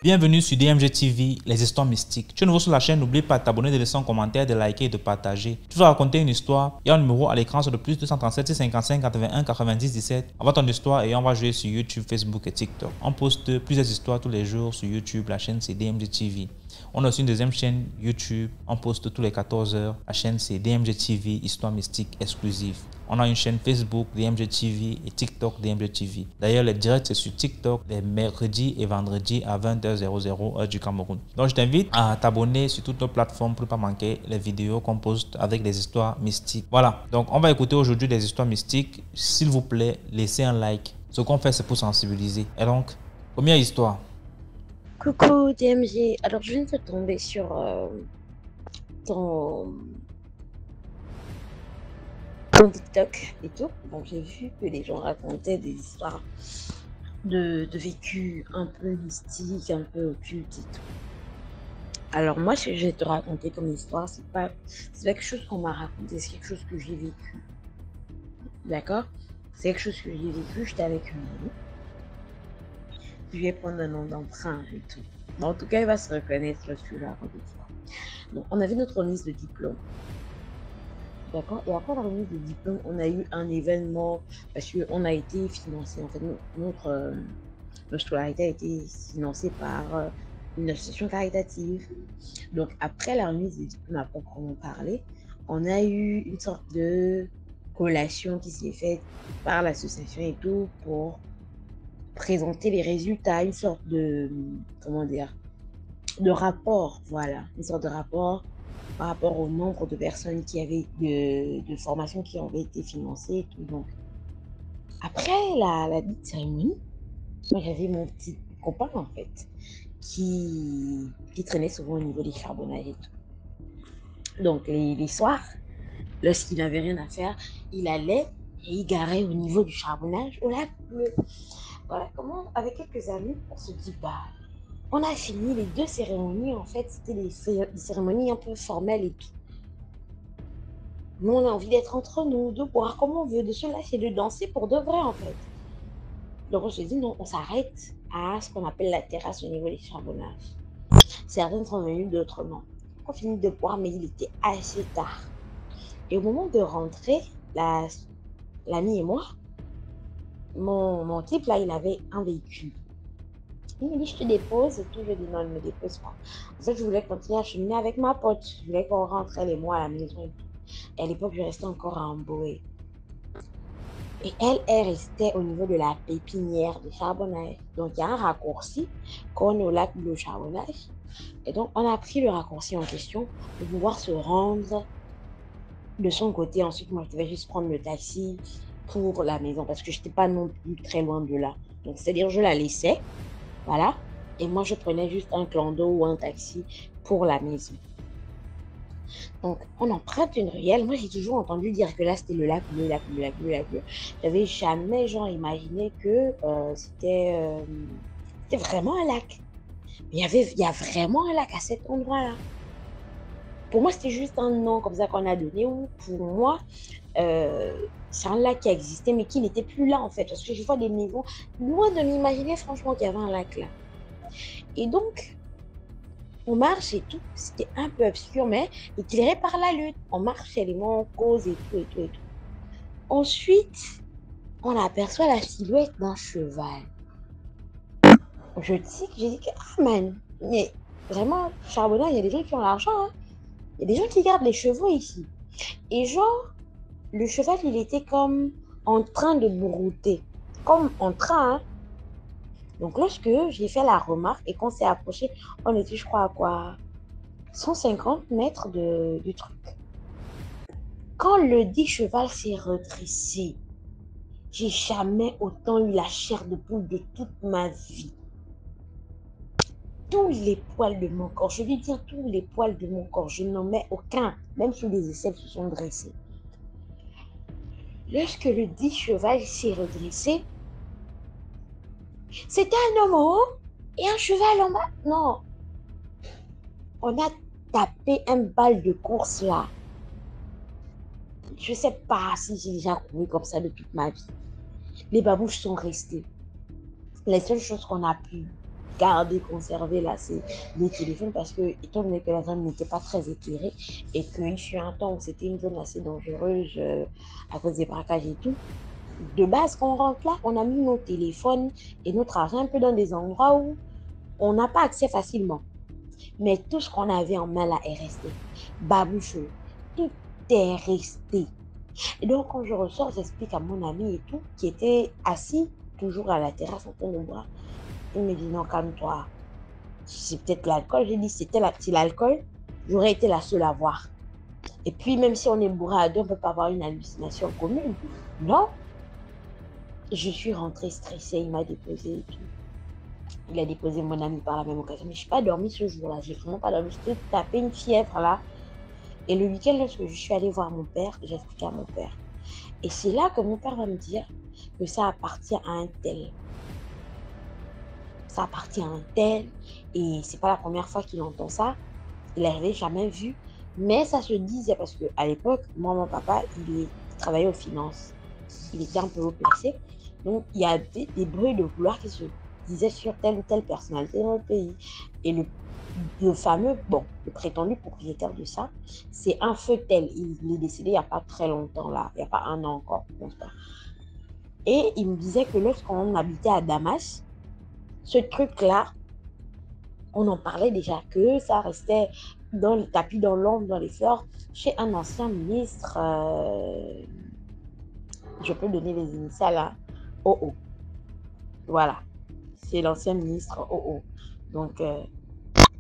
Bienvenue sur DMG TV, les histoires mystiques. Tu es nouveau sur la chaîne, n'oublie pas de t'abonner, de laisser un commentaire, de liker et de partager. Tu vas raconter une histoire, il y a un numéro à l'écran sur le plus 237 655 81 90 17. Envoie ton histoire et on va jouer sur YouTube, Facebook et TikTok. On poste plusieurs histoires tous les jours sur YouTube, la chaîne c'est DMG TV. On a aussi une deuxième chaîne YouTube, on poste tous les 14 h. La chaîne c'est DMG TV, histoire mystique exclusive. On a une chaîne Facebook DMG TV et TikTok DMG TV. D'ailleurs, les directs c'est sur TikTok les mercredis et vendredis à 20h00 heure du Cameroun. Donc, je t'invite à t'abonner sur toutes nos plateformes pour ne pas manquer les vidéos qu'on poste avec des histoires mystiques. Voilà, donc on va écouter aujourd'hui des histoires mystiques. S'il vous plaît, laissez un like. Ce qu'on fait, c'est pour sensibiliser. Et donc, première histoire. Coucou DMG, alors je viens de tomber sur ton TikTok et tout. Donc j'ai vu que les gens racontaient des histoires de vécu un peu mystique, un peu occulte et tout. Alors moi, ce que je vais te raconter comme histoire, c'est pas quelque chose qu'on m'a raconté, c'est quelque chose que j'ai vécu. D'accord? C'est quelque chose que j'ai vécu, j'étais avec une amie. Je vais prendre un nom d'emprunt et tout. Mais en tout cas, il va se reconnaître lorsque je vais raconter ça. Donc, on avait notre remise de diplôme. D'accord? Et après la remise de diplôme, on a eu un événement parce qu'on a été financé. En fait, notre scolarité a été financée par une association caritative. Donc, après la remise de diplôme, à proprement parler, on a eu une sorte de collation qui s'est faite par l'association et tout pour présenter les résultats, une sorte de, comment dire, de rapport, voilà, une sorte de rapport par rapport au nombre de personnes qui avaient de formations qui avaient été financées et tout. Donc, après la dite cérémonie, moi j'avais mon petit copain en fait, qui traînait souvent au niveau des charbonnages et tout. Donc, les soirs, lorsqu'il n'avait rien à faire, il allait et il garait au niveau du charbonnage au lac bleu. Voilà, comment, avec quelques amis, on se dit, bah, on a fini les deux cérémonies, en fait, c'était des cérémonies un peu formelles et tout. Nous, on a envie d'être entre nous, de boire comme on veut, de se lâcher, de danser pour de vrai, en fait. Donc, on se dit, non, on s'arrête à ce qu'on appelle la terrasse au niveau des charbonnages. Certains sont venus, d'autres non. On finit de boire, mais il était assez tard. Et au moment de rentrer, l'ami et moi, mon type, là, il avait un véhicule. Il me dit, je te dépose et tout. Je dis, non, il ne me dépose pas. En fait, je voulais continuer à cheminer avec ma pote. Je voulais qu'on rentre, elle et moi, à la maison et tout. Et à l'époque, je restais encore à Amboé. Et elle restait au niveau de la pépinière de charbonnage. Donc, il y a un raccourci quand on est au lac de charbonnage. Et donc, on a pris le raccourci en question pour pouvoir se rendre de son côté. Ensuite, moi, je devais juste prendre le taxi pour la maison parce que je n'étais pas non plus très loin de là. Donc, c'est-à-dire, je la laissais. Voilà. Et moi, je prenais juste un clando ou un taxi pour la maison. Donc, on emprunte une ruelle. Moi, j'ai toujours entendu dire que là, c'était le lac bleu, lac bleu, lac bleu, lac bleu. J'avais jamais, genre, imaginé que c'était vraiment un lac. Mais il y a vraiment un lac à cet endroit-là. Pour moi, c'était juste un nom comme ça qu'on a donné. Ou pour moi, c'est un lac qui existait, mais qui n'était plus là, en fait. Parce que je vois des maisons, loin de m'imaginer, franchement, qu'il y avait un lac là. Et donc, on marche et tout, c'était un peu obscur, mais éclairé par la lune. On marche, les mains, on cause et tout, et tout, et tout. Ensuite, on aperçoit la silhouette d'un cheval. J'ai dit que, ah man, mais vraiment, Charbonnat, il y a des gens qui ont l'argent, hein. Il y a des gens qui gardent les chevaux ici. Et genre, le cheval, il était comme en train de brouter. Comme en train, hein. Donc, lorsque j'ai fait la remarque et qu'on s'est approché, on était, je crois, à quoi 150 mètres du truc. Quand le dit cheval s'est redressé, j'ai jamais autant eu la chair de poule de toute ma vie. Tous les poils de mon corps, je vais dire tous les poils de mon corps, je n'en mets aucun, même si les aisselles se sont dressées. Lorsque le dit cheval s'est redressé, c'était un homme en haut et un cheval en bas. Non, on a tapé un bal de course là. Je ne sais pas si j'ai déjà couru comme ça de toute ma vie. Les babouches sont restées. Les seules choses qu'on a pu garder, conserver là, c'est les téléphones parce que, étant donné que la zone n'était pas très éclairée et qu'il fut un temps où c'était une zone assez dangereuse à cause des braquages et tout, de base, quand on rentre là, on a mis nos téléphones et notre argent un peu dans des endroits où on n'a pas accès facilement. Mais tout ce qu'on avait en main là est resté. Babouche, tout est resté. Et donc, quand je ressors, j'explique à mon ami et tout, qui était assis toujours à la terrasse en train de boire. Il me dit non, calme-toi. C'est peut-être l'alcool. J'ai dit c'est l'alcool, j'aurais été la seule à voir. Et puis, même si on est bourré à deux, on ne peut pas avoir une hallucination commune. Non. Je suis rentrée stressée, il m'a déposé et tout. Il a déposé mon ami par la même occasion. Mais je n'ai pas dormi ce jour-là. J'ai vraiment pas dormi. J'étais tapé une fièvre là. Et le week-end, lorsque je suis allée voir mon père, j'ai expliqué à mon père. Et c'est là que mon père va me dire que ça appartient à un tel. Ça appartient à un tel. Et c'est pas la première fois qu'il entend ça. Il n'avait jamais vu. Mais ça se disait parce qu'à l'époque, moi, mon papa, il travaillait aux finances. Il était un peu haut placé. Donc, il y a des bruits de couloir qui se disaient sur telle ou telle personnalité dans le pays. Et le fameux, le prétendu propriétaire de ça, c'est un feu tel. Il est décédé il n'y a pas très longtemps là. Il n'y a pas un an encore. Et il me disait que lorsqu'on habitait à Damas, ce truc-là, on en parlait déjà, que ça restait dans le tapis, dans l'ombre, dans les fleurs, chez un ancien ministre, je peux donner les initiales là, OO. Voilà, c'est l'ancien ministre OO. Donc,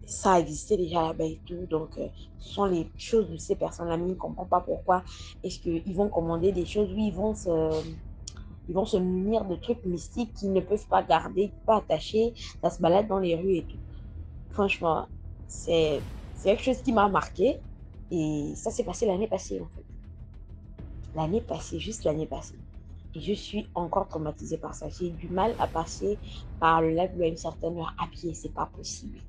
ça existait déjà là-bas et tout. Donc, ce sont les choses de ces personnes-là, mais ils ne comprennent pas pourquoi est-ce qu'ils vont commander des choses où ils vont se munir de trucs mystiques qu'ils ne peuvent pas garder, pas attacher, ça se balade dans les rues et tout. Franchement, c'est quelque chose qui m'a marqué et ça s'est passé l'année passée en fait. L'année passée, juste l'année passée. Et je suis encore traumatisée par ça. J'ai du mal à passer par le lac à une certaine heure à pied, c'est pas possible.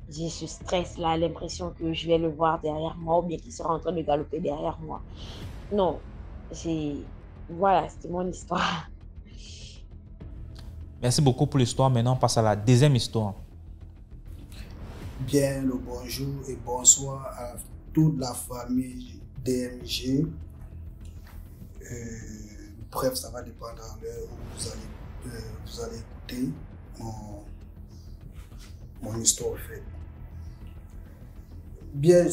J'ai ce stress-là, l'impression que je vais le voir derrière moi ou bien qu'il sera en train de galoper derrière moi. Non, voilà, c'était mon histoire. Merci beaucoup pour l'histoire. Maintenant, on passe à la deuxième histoire. Bien le bonjour et bonsoir à toute la famille DMG. Bref, ça va dépendre de l'heure où vous allez écouter mon histoire en fait. Bien,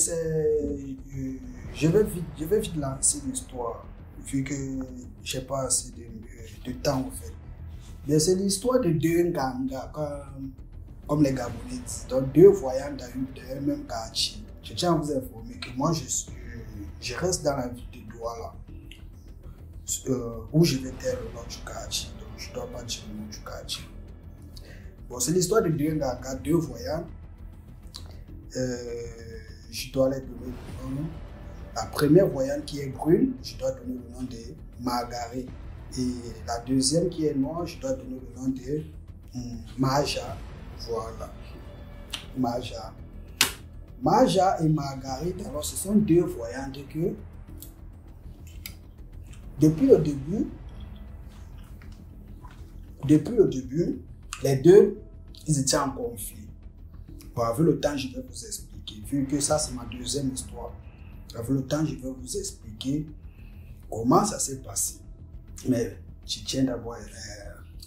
je vais vite lancer l'histoire vu que j'ai pas assez de temps en fait. Bien, c'est l'histoire de deux Nganga comme les Gabonais disent, donc deux voyants d'un même quartier. Je tiens à vous informer que moi je reste dans la ville de Douala. Où je vais taire le nom du quartier, donc je ne dois pas dire le nom du quartier. Bon, c'est l'histoire de deux Nganga, deux voyants. Je dois les donner le nom. La première voyante qui est brune, je dois donner le nom de Margaret. Et la deuxième qui est noire, je dois donner le nom de Maja. Voilà. Maja et Margaret, alors ce sont deux voyantes que depuis le début, les deux, ils étaient en conflit. Bon, avec le temps, je vais vous expliquer. Vu que ça, c'est ma deuxième histoire. Avec le temps, je vais vous expliquer comment ça s'est passé. Mais je tiens d'abord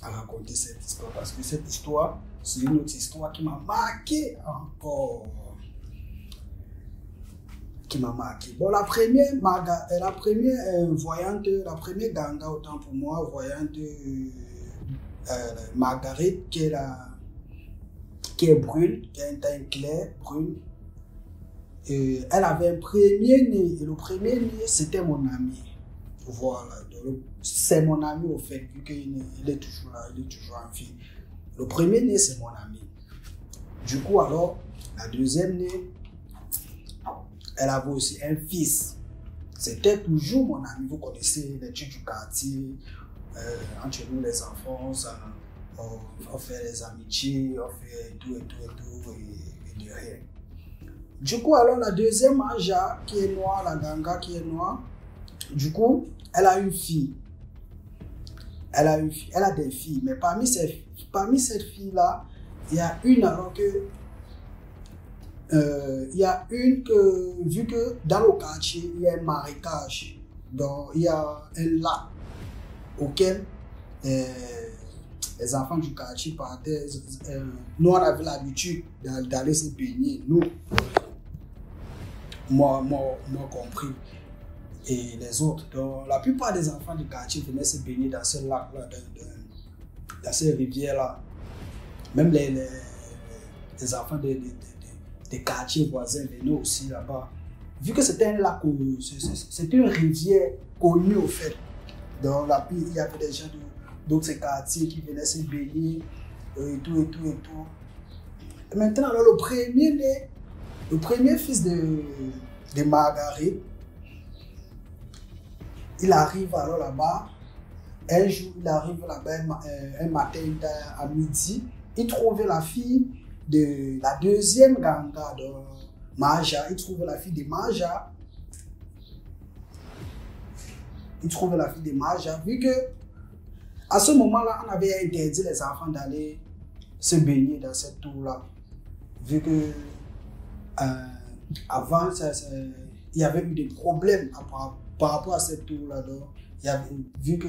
à raconter cette histoire parce que cette histoire, c'est une autre histoire qui m'a marqué encore. Bon, la première voyante, la première Ganga, autant pour moi, voyante Margaret, qui est brune, qui a un teint clair, brune. Et elle avait un premier-né, et le premier-né, c'était mon ami. Voilà, c'est mon ami au fait, vu qu'il est toujours là, il est toujours en vie. Le premier-né, c'est mon ami. Du coup, alors, la deuxième-née, elle avait aussi un fils. C'était toujours mon ami. Vous connaissez les trucs du quartier. Entre nous, les enfants, on fait les amitiés, on fait tout et de rien. Du coup, alors, la deuxième Maja qui est noire, la Ganga qui est noire, du coup, elle a une fille. elle a des filles, mais parmi ces filles-là, il y a une alors que vu que dans le quartier, il y a un marécage, donc il y a un lac auquel les enfants du quartier partaient. Nous, on avait l'habitude d'aller se baigner, nous, moi compris, et les autres. Donc, la plupart des enfants du quartier venaient se baigner dans ce lac-là, dans ces rivières-là. Même les enfants des quartiers voisins venaient aussi là-bas. Vu que c'était un lac, c'était une rivière connue au fait. Donc, il y avait des gens d'autres quartiers qui venaient se baigner et tout. Et maintenant, alors, le premier fils de Marguerite, il arrive alors là-bas. Un jour, il arrive là-bas un matin à midi. Il trouve la fille de la deuxième ganga de Maja. Il trouve la fille de Maja. Vu que à ce moment-là, on avait interdit les enfants d'aller se baigner dans cette tour-là. Vu que avant, il y avait eu des problèmes par rapport à cette tour-là. Vu que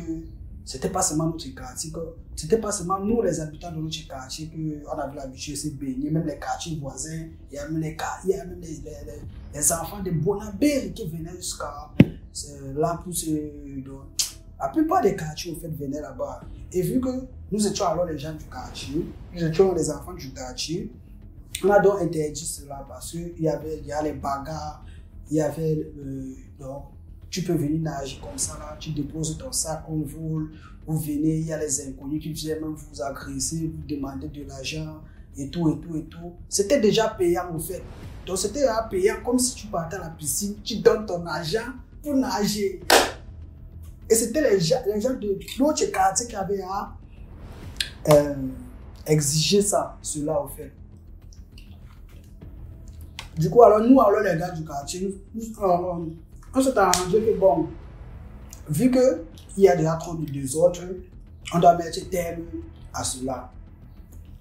c'était pas seulement notre quartier, c'était pas seulement nous les habitants de notre quartier qu'on avait l'habitude de se baigner, même les quartiers voisins, il y a même les enfants de Bonabéry qui venaient jusqu'à là pour se... La plupart des quartiers au fait venaient là-bas. Et vu que nous étions alors les gens du quartier, nous étions les enfants du quartier, on a donc interdit cela parce qu'il y a les bagarres, il y avait donc tu peux venir nager comme ça là, tu déposes ton sac, on vole, vous venez, il y a les inconnus qui viennent même vous agresser, vous demander de l'argent et tout. C'était déjà payant au fait. Donc c'était payant comme si tu partais à la piscine, tu donnes ton argent pour nager. Et c'était les gens de l'autre quartier qui avaient exigé cela au fait. Du coup, alors nous, les gars du quartier, on s'est arrangé que bon, vu qu'il y a déjà trop de désordre, on doit mettre terme à cela.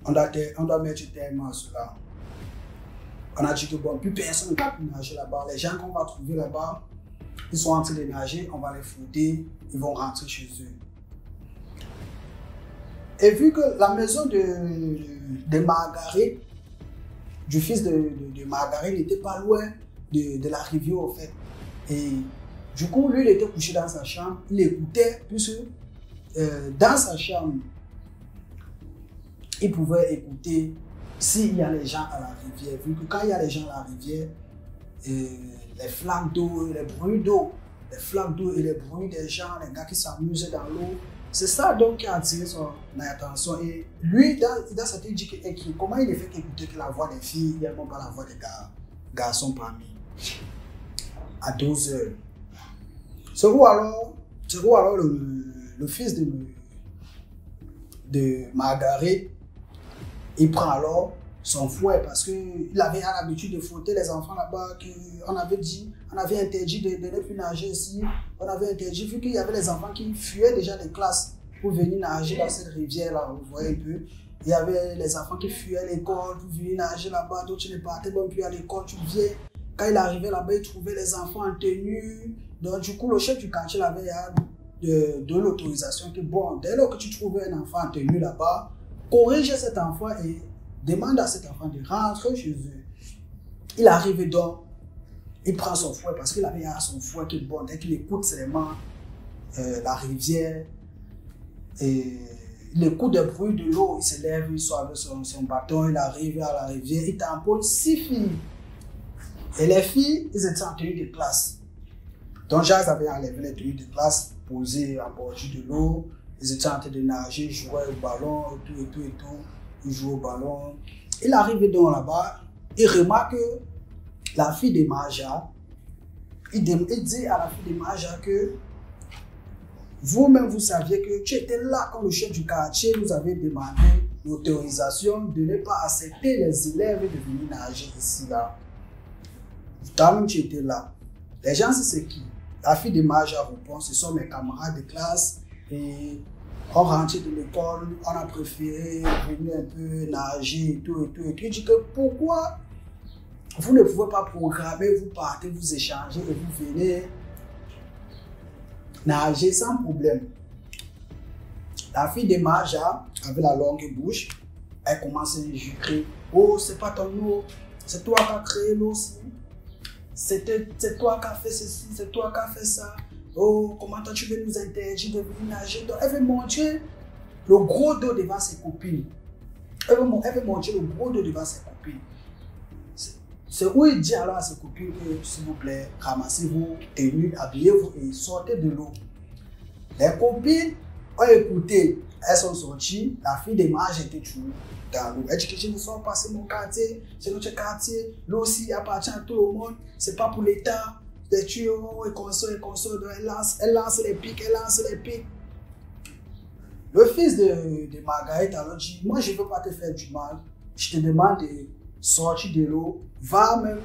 On doit mettre terme à cela. On a dit que bon, plus personne ne va plus nager là-bas. Les gens qu'on va trouver là-bas, ils sont en train de nager, on va les fouetter, ils vont rentrer chez eux. Et vu que la maison de Marguerite, du fils de Marguerite, n'était pas loin de la rivière au fait. Et du coup, lui, il était couché dans sa chambre, il écoutait, puisque dans sa chambre, il pouvait écouter s'il y a les gens à la rivière. Vu que quand il y a les gens à la rivière, les flaques d'eau, les bruits d'eau, les flaques d'eau et les bruits des gens, les gars qui s'amusent dans l'eau, c'est ça donc qui a attiré son attention. Et lui, dans cette dit comment il est fait écouter que la voix des filles, il n'y a même pas la voix des garçons parmi. À 12 heures. C'est où alors le fils de Marguerite, il prend alors son fouet parce qu'il avait l'habitude de fouetter les enfants là-bas, on avait interdit de ne plus nager ici, on avait interdit, vu qu'il y avait les enfants qui fuyaient déjà des classes pour venir nager dans cette rivière-là, vous voyez un peu. Il y avait les enfants qui fuyaient l'école pour venir nager là-bas, d'autres ne partaient même plus à l'école, tu viens. Quand il arrivait là-bas, il trouvait les enfants en tenue. Donc, du coup, le chef du quartier avait de l'autorisation que, bon, dès lors que tu trouvais un enfant en tenue là-bas, corrige cet enfant et demande à cet enfant de rentrer chez eux. Il arrive donc, il prend son fouet parce qu'il avait son fouet qui est bon. Dès qu'il écoute seulement la rivière, et il écoute des bruits de l'eau, il se lève, il sort avec son bâton, il arrive à la rivière, il tamponne 6 filles. Et les filles, ils étaient en tenue de classe. Donc, Jacques avait enlevé les tenues de classe, posées en bordure de l'eau. Ils étaient en train de nager, jouaient au ballon, et tout. Ils jouaient au ballon. Il arrive donc là-bas, il remarque la fille de Maja. Il dit à la fille de Maja que vous-même, vous saviez que tu étais là quand le chef du quartier nous avait demandé l'autorisation de ne pas accepter les élèves de venir nager ici, là. Toi-même, tu étais là. Les gens, c'est qui? La fille de Maja répond, ce sont mes camarades de classe et On rentrait de l'école, on a préféré venir un peu nager et tout et tout. Et tout. Je dis que pourquoi vous ne pouvez pas programmer, vous partez, vous échangez et vous venez nager sans problème. La fille de Maja, avec la longue bouche, elle commence à injurier. Oh, c'est pas ton eau, c'est toi qui as créé l'eau aussi. C'est toi qui as fait ceci, c'est toi qui as fait ça. Oh, comment toi tu veux nous interdire de venir nager? Donc, elle veut montrer le gros dos devant ses copines. Elle veut montrer le gros dos devant ses copines. C'est où il dit alors à ses copines que, s'il vous plaît, ramassez vos tenues, habillez-vous et sortez de l'eau. Les copines ont écouté, elles sont sorties, la fille des mages était toujours dans l'eau. Elle dit que je ne sors pas, c'est mon quartier, c'est notre quartier, l'eau aussi appartient à tout le monde, c'est pas pour l'État. Les tuyaux et consort, elle lance les pics, elle lance les pics. Le fils de Margaret alors dit, moi je ne veux pas te faire du mal, je te demande de sortir de l'eau, va même,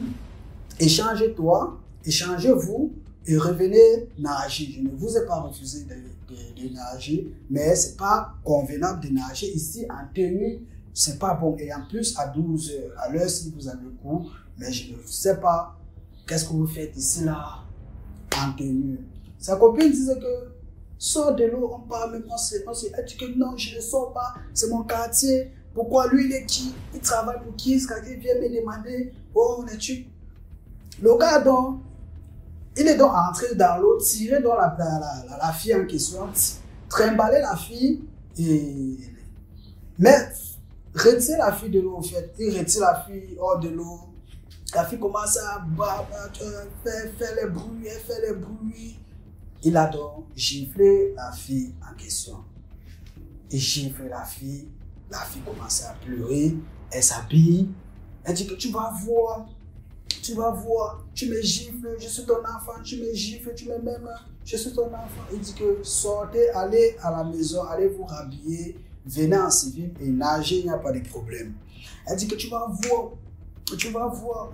échangez-toi, échangez-vous et revenez nager. Je ne vous ai pas refusé de nager, mais ce n'est pas convenable de nager ici en tenue, ce n'est pas bon. Et en plus, à 12 h à l'heure, si vous avez cours, mais je ne sais pas qu'est-ce que vous faites ici là en tenue. Sa copine disait que sort de l'eau, on parle même, elle dit que non, je ne sors pas, c'est mon quartier. Pourquoi lui, il est qui? Il travaille pour qui? Quelqu'un vient me demander, oh, es-tu? Le gars, donc, il est donc entré dans l'eau, tiré dans la fille en question, trimballer la fille, mais retire la fille de l'eau, en fait. Il retire la fille hors de l'eau. La fille commence à faire les bruits, elle fait les bruits. Il a donc giflé la fille en question. Il gifle la fille commence à pleurer, elle s'habille, elle dit que tu vas voir, tu me gifles, je suis ton enfant, tu me gifles, tu m'aimes, je suis ton enfant. Il dit que sortez, allez à la maison, allez vous rhabiller, venez en civil et nager, il n'y a pas de problème. Elle dit que tu vas voir,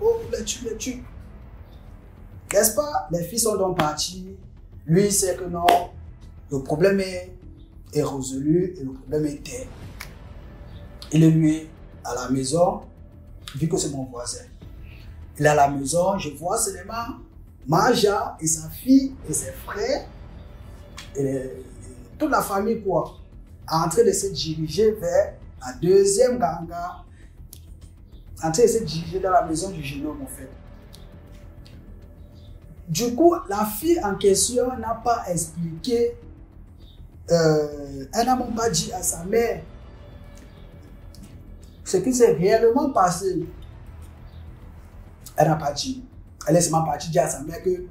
oh, les tue. N'est-ce pas? Les filles sont donc parties. Lui, il sait que non, le problème est résolu et le problème était. Il est lui à la maison, vu que c'est mon voisin. Il est à la maison, je vois seulement Maja et sa fille et ses frères, et toute la famille quoi, en train de se diriger vers la deuxième ganga, en train de se diriger dans la maison du jeune homme en fait. Du coup, la fille en question n'a pas expliqué, elle n'a même pas dit à sa mère ce qui s'est réellement passé. Elle n'a pas dit. Elle est seulement partie dire à sa mère que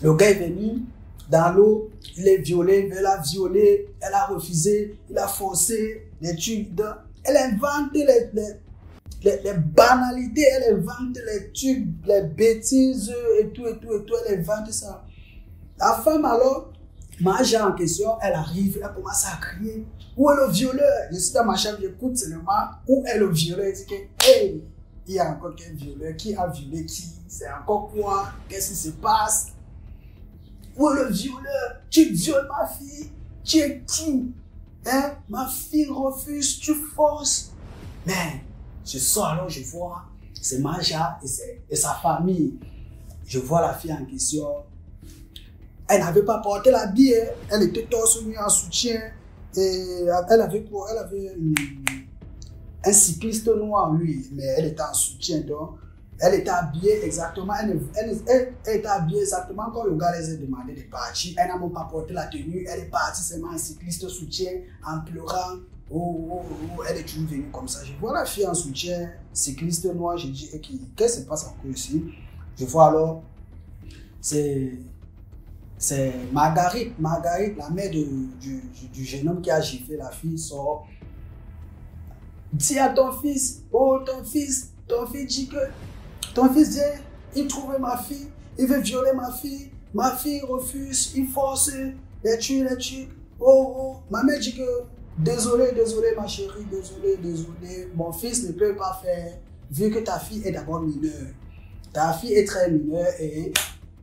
le gars est venu dans l'eau, il est violé, il veut la violer, elle a refusé, il a forcé les tubes. Elle invente les banalités, elle invente les tubes, les bêtises et tout, elle invente ça. La femme alors, Maja en question, elle arrive, elle commence à crier. Où est le violeur? Je suis dans ma chambre, j'écoute seulement. Où est le violeur? Elle dit que, hey, il y a encore quel violeur? Qui a violé qui? C'est encore quoi? Qu'est-ce qui se passe? Où est le violeur? Tu violes ma fille? Tu es qui? Hein? Ma fille refuse, tu forces. Mais je sors alors, je vois, c'est Maja et sa famille. Je vois la fille en question. Elle n'avait pas porté l'habit, elle était torse nu en soutien. Et elle avait quoi? Elle avait un cycliste noir, lui, mais elle était en soutien. Donc, elle était habillée exactement. Elle était habillée exactement quand le gars les a demandé de partir. Elle n'a même pas porté la tenue. Elle est partie seulement en cycliste soutien, en pleurant. Oh, elle est toujours venue comme ça. Je vois la fille en soutien, cycliste noir. Je dis, qu'est-ce qui se passe encore ici? Je vois alors, c'est Marguerite, la mère du jeune homme qui a giflé la fille, sort. Dis à ton fils, oh ton fils dit que, ton fils dit, il trouvait ma fille, il veut violer ma fille refuse, il force, les tue. Oh, ma mère dit que, désolé ma chérie, désolé, mon fils ne peut pas faire, vu que ta fille est d'abord mineure. Ta fille est très mineure et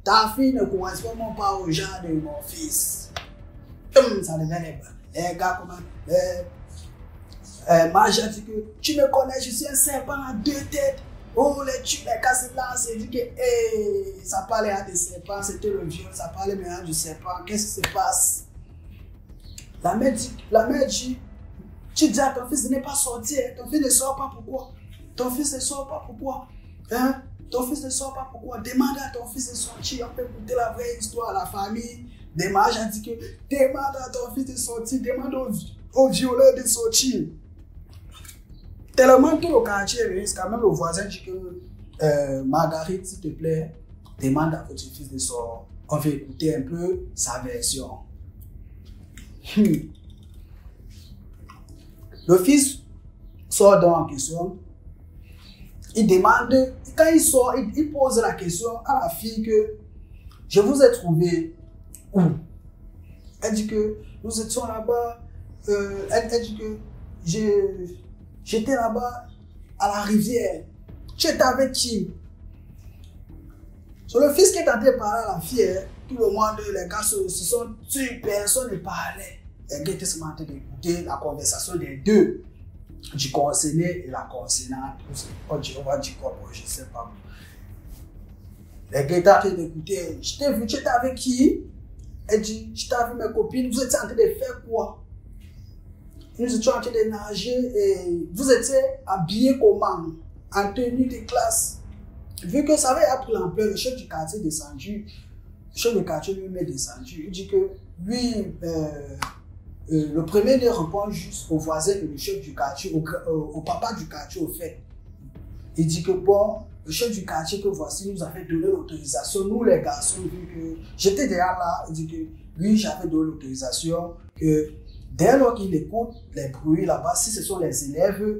ta fille ne correspond pas au genre de mon fils. Ça devient Les gars, comment. Mage a dit que tu me connais, je suis un serpent à deux têtes. Oh, les gars se lancent et dit que ça parlait à des serpents, c'était le viol, ça parlait maintenant du serpent. Qu'est-ce qui se passe? La mère dit, tu dis à ton fils de ne pas sortir, ton fils ne sort pas, pourquoi? Ton fils ne sort pas, pourquoi? Hein? Ton fils ne sort pas, pourquoi? Demande à ton fils de sortir, on peut écouter la vraie histoire à la famille. Des mages a dit que demande à ton fils de sortir, demande au violeur de sortir. Tellement tout le quartier risque, quand même le voisin dit que Marguerite, s'il te plaît, demande à votre fils de sortir. On va écouter un peu sa version. Le fils sort donc en question. Il demande, quand il sort, il pose la question à la fille que je vous ai trouvé où? Elle dit que nous étions là-bas. Elle dit que j'étais là-bas à la rivière. Tu étais avec qui? So, le fils qui est en train de parler à la fille, tout le monde, les gars se sont tués, personne ne parlait. Les gars étaient seulement en train d'écouter la conversation des deux, du concerné et la concernante. On va dire quoi, je ne sais pas. Les gars étaient en train d'écouter. Je t'ai vu, tu étais avec qui? Elle dit, je t'ai vu mes copines, vous étiez en train de faire quoi? Nous étions en train de nager et vous étiez habillés comment? En tenue de classe. Vu que ça avait appris l'ampleur, le chef du quartier est descendu. Le chef du quartier lui-même est descendu. Il dit que lui, le premier ne répond juste au voisin et le chef du quartier, au papa du quartier au fait. Il dit que bon, le chef du quartier que voici nous avait donné l'autorisation, nous les garçons, vu que j'étais déjà là, il dit que lui j'avais donné l'autorisation, que dès lors qu'il écoute les bruits là-bas, si ce sont les élèves,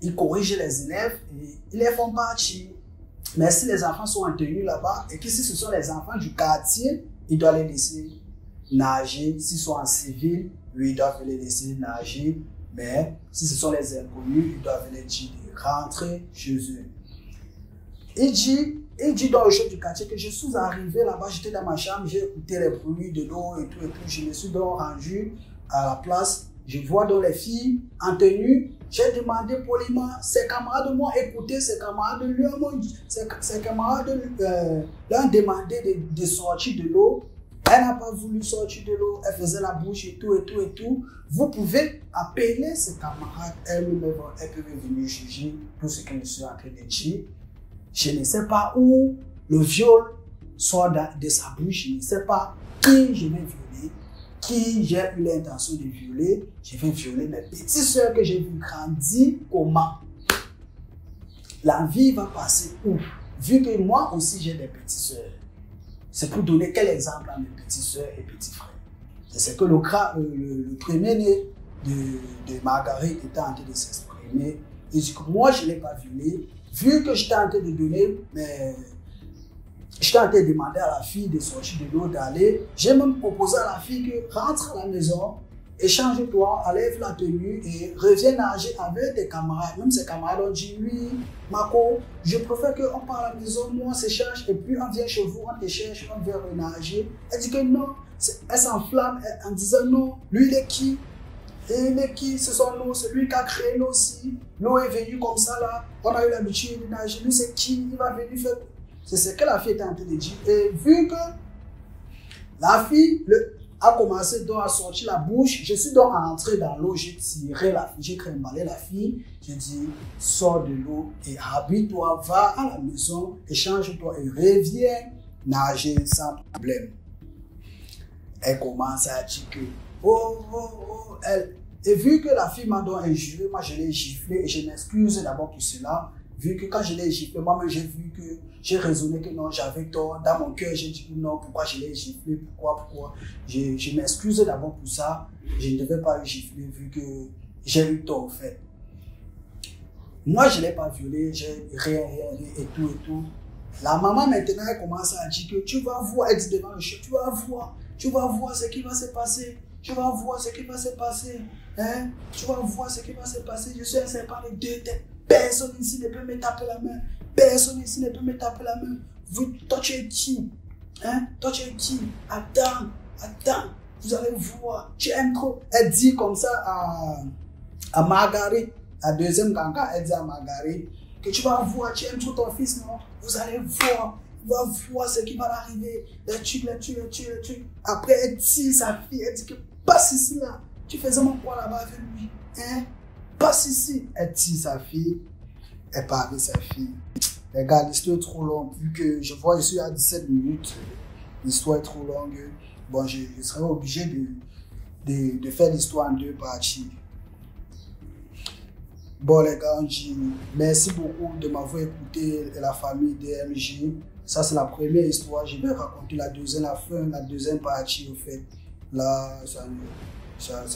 il corrige les élèves et ils les font partir. Mais si les enfants sont en tenue là-bas et que si ce sont les enfants du quartier, il doit les laisser nager. S'ils sont en civil, lui, il doit les laisser nager. Mais si ce sont les inconnus, ils doivent les dire de rentrer chez eux. Il dit dans le chef du quartier que je suis arrivé là-bas, j'étais dans ma chambre, j'ai écouté les bruits de l'eau et tout. Je me suis donc rendu à la place. Je vois dans les filles en tenue. J'ai demandé poliment, ses camarades de moi écoutaient, ses camarades lui ont demandé de sortir de l'eau. Elle n'a pas voulu sortir de l'eau, elle faisait la bouche et tout. Vous pouvez appeler ses camarades, elles peuvent venir juger tout ce que je suis en train de dire. Je ne sais pas où le viol sort de sa bouche, je ne sais pas qui je vais violer, qui j'ai eu l'intention de violer. Je vais violer mes petites soeurs que j'ai vu grandir. Comment? La vie va passer où? Vu que moi aussi j'ai des petites soeurs. C'est pour donner quel exemple à mes petites soeurs et petits frères. C'est que le premier-né de Marguerite était en train de s'exprimer. Il dit que moi je ne l'ai pas violé. Vu que j'étais en train de donner, j'étais en train de demander à la fille de sortir de l'eau, d'aller. J'ai même proposé à la fille que rentre à la maison, échange-toi, enlève la tenue et reviens nager avec tes camarades. Même ses camarades ont dit, oui, Marco, je préfère qu'on part à la maison, nous on s'échange et puis on vient chez vous, on te cherche, on vient nager. Elle dit que non, elle s'enflamme en disant non, lui il est qui? Et il est qui? Ce sont nous, c'est lui qui a créé l'eau aussi. L'eau est venue comme ça là, on a eu l'habitude de nager, lui c'est qui? Il va venir faire. C'est ce que la fille était en train de dire. Et vu que la fille a commencé donc à sortir la bouche, je suis donc entré dans l'eau, j'ai tiré la fille, j'ai trimballé la fille, j'ai dit sors de l'eau et habille-toi, va à la maison, échange-toi et reviens nager sans problème. Elle commence à dire que elle. Et vu que la fille m'a donc injuré, moi je l'ai giflé et je m'excuse d'abord pour cela. Vu que quand je l'ai giflé, moi-même j'ai vu que j'ai raisonné que non, j'avais tort. Dans mon cœur, j'ai dit que non, pourquoi je l'ai giflé, pourquoi. Je m'excuse d'abord pour ça. Je ne devais pas le gifler vu que j'ai eu tort en fait. Moi, je ne l'ai pas violé, j'ai rien et tout. La maman maintenant, elle commence à dire que tu vas voir, elle dit devant le chef, tu vas voir ce qui va se passer. Tu vas voir ce qui va se passer. Hein? Tu vas voir ce qui va se passer. Je suis un serpent de deux têtes. Personne ici ne peut me taper la main. Personne ici ne peut me taper la main. Toi, tu es qui? Hein? Toi, tu es qui? Attends. vous allez voir, tu aimes trop. Elle dit comme ça à Marguerite, la deuxième ganga, elle dit à Marguerite que tu vas voir, tu aimes trop ton fils, non? Vous allez voir, il va voir ce qui va l'arriver. Le tue. Après, elle dit sa fille, elle dit que passe ici là. Tu faisais mon quoi là-bas avec lui? Hein? Passe ici. Elle dit sa fille, elle part avec sa fille. Les gars, l'histoire est trop longue. Vu que je suis à 17 minutes, l'histoire est trop longue. Bon, je serais obligé de faire l'histoire en 2 parties. Bon, les gars, on dit merci beaucoup de m'avoir écouté, la famille DMJ. Ça, c'est la première histoire. Je vais raconter la deuxième partie, au fait. Là, ça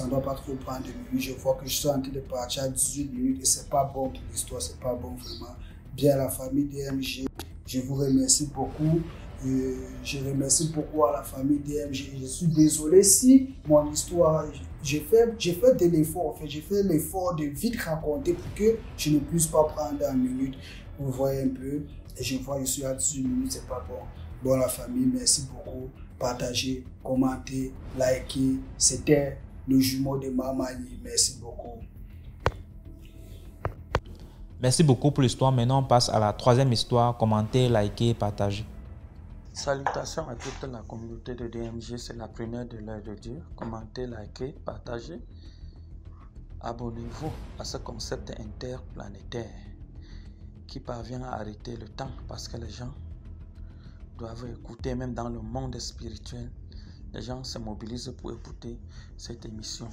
ne doit pas trop prendre de minutes. Je vois que je suis en train de partir à 18 minutes et c'est pas bon pour l'histoire, c'est pas bon vraiment. Bien, la famille DMJ, je vous remercie beaucoup. Je remercie beaucoup à la famille DMJ. Je suis désolé si mon histoire, j'ai fait de l'effort, en fait, j'ai fait l'effort de vite raconter pour que je ne puisse pas prendre en minutes. Vous voyez un peu, et je vois, je suis à 18 minutes, c'est pas bon. Bon, la famille, merci beaucoup. Partagez, commentez, likez. C'était le jumeau de Mamani. Merci beaucoup. Merci beaucoup pour l'histoire. Maintenant, on passe à la 3e histoire. Commentez, likez, partagez. Salutations à toute la communauté de DMJ, c'est la première de l'heure de Dieu. Commentez, likez, partagez. Abonnez-vous à ce concept interplanétaire qui parvient à arrêter le temps parce que les gens doivent écouter, même dans le monde spirituel. Les gens se mobilisent pour écouter cette émission.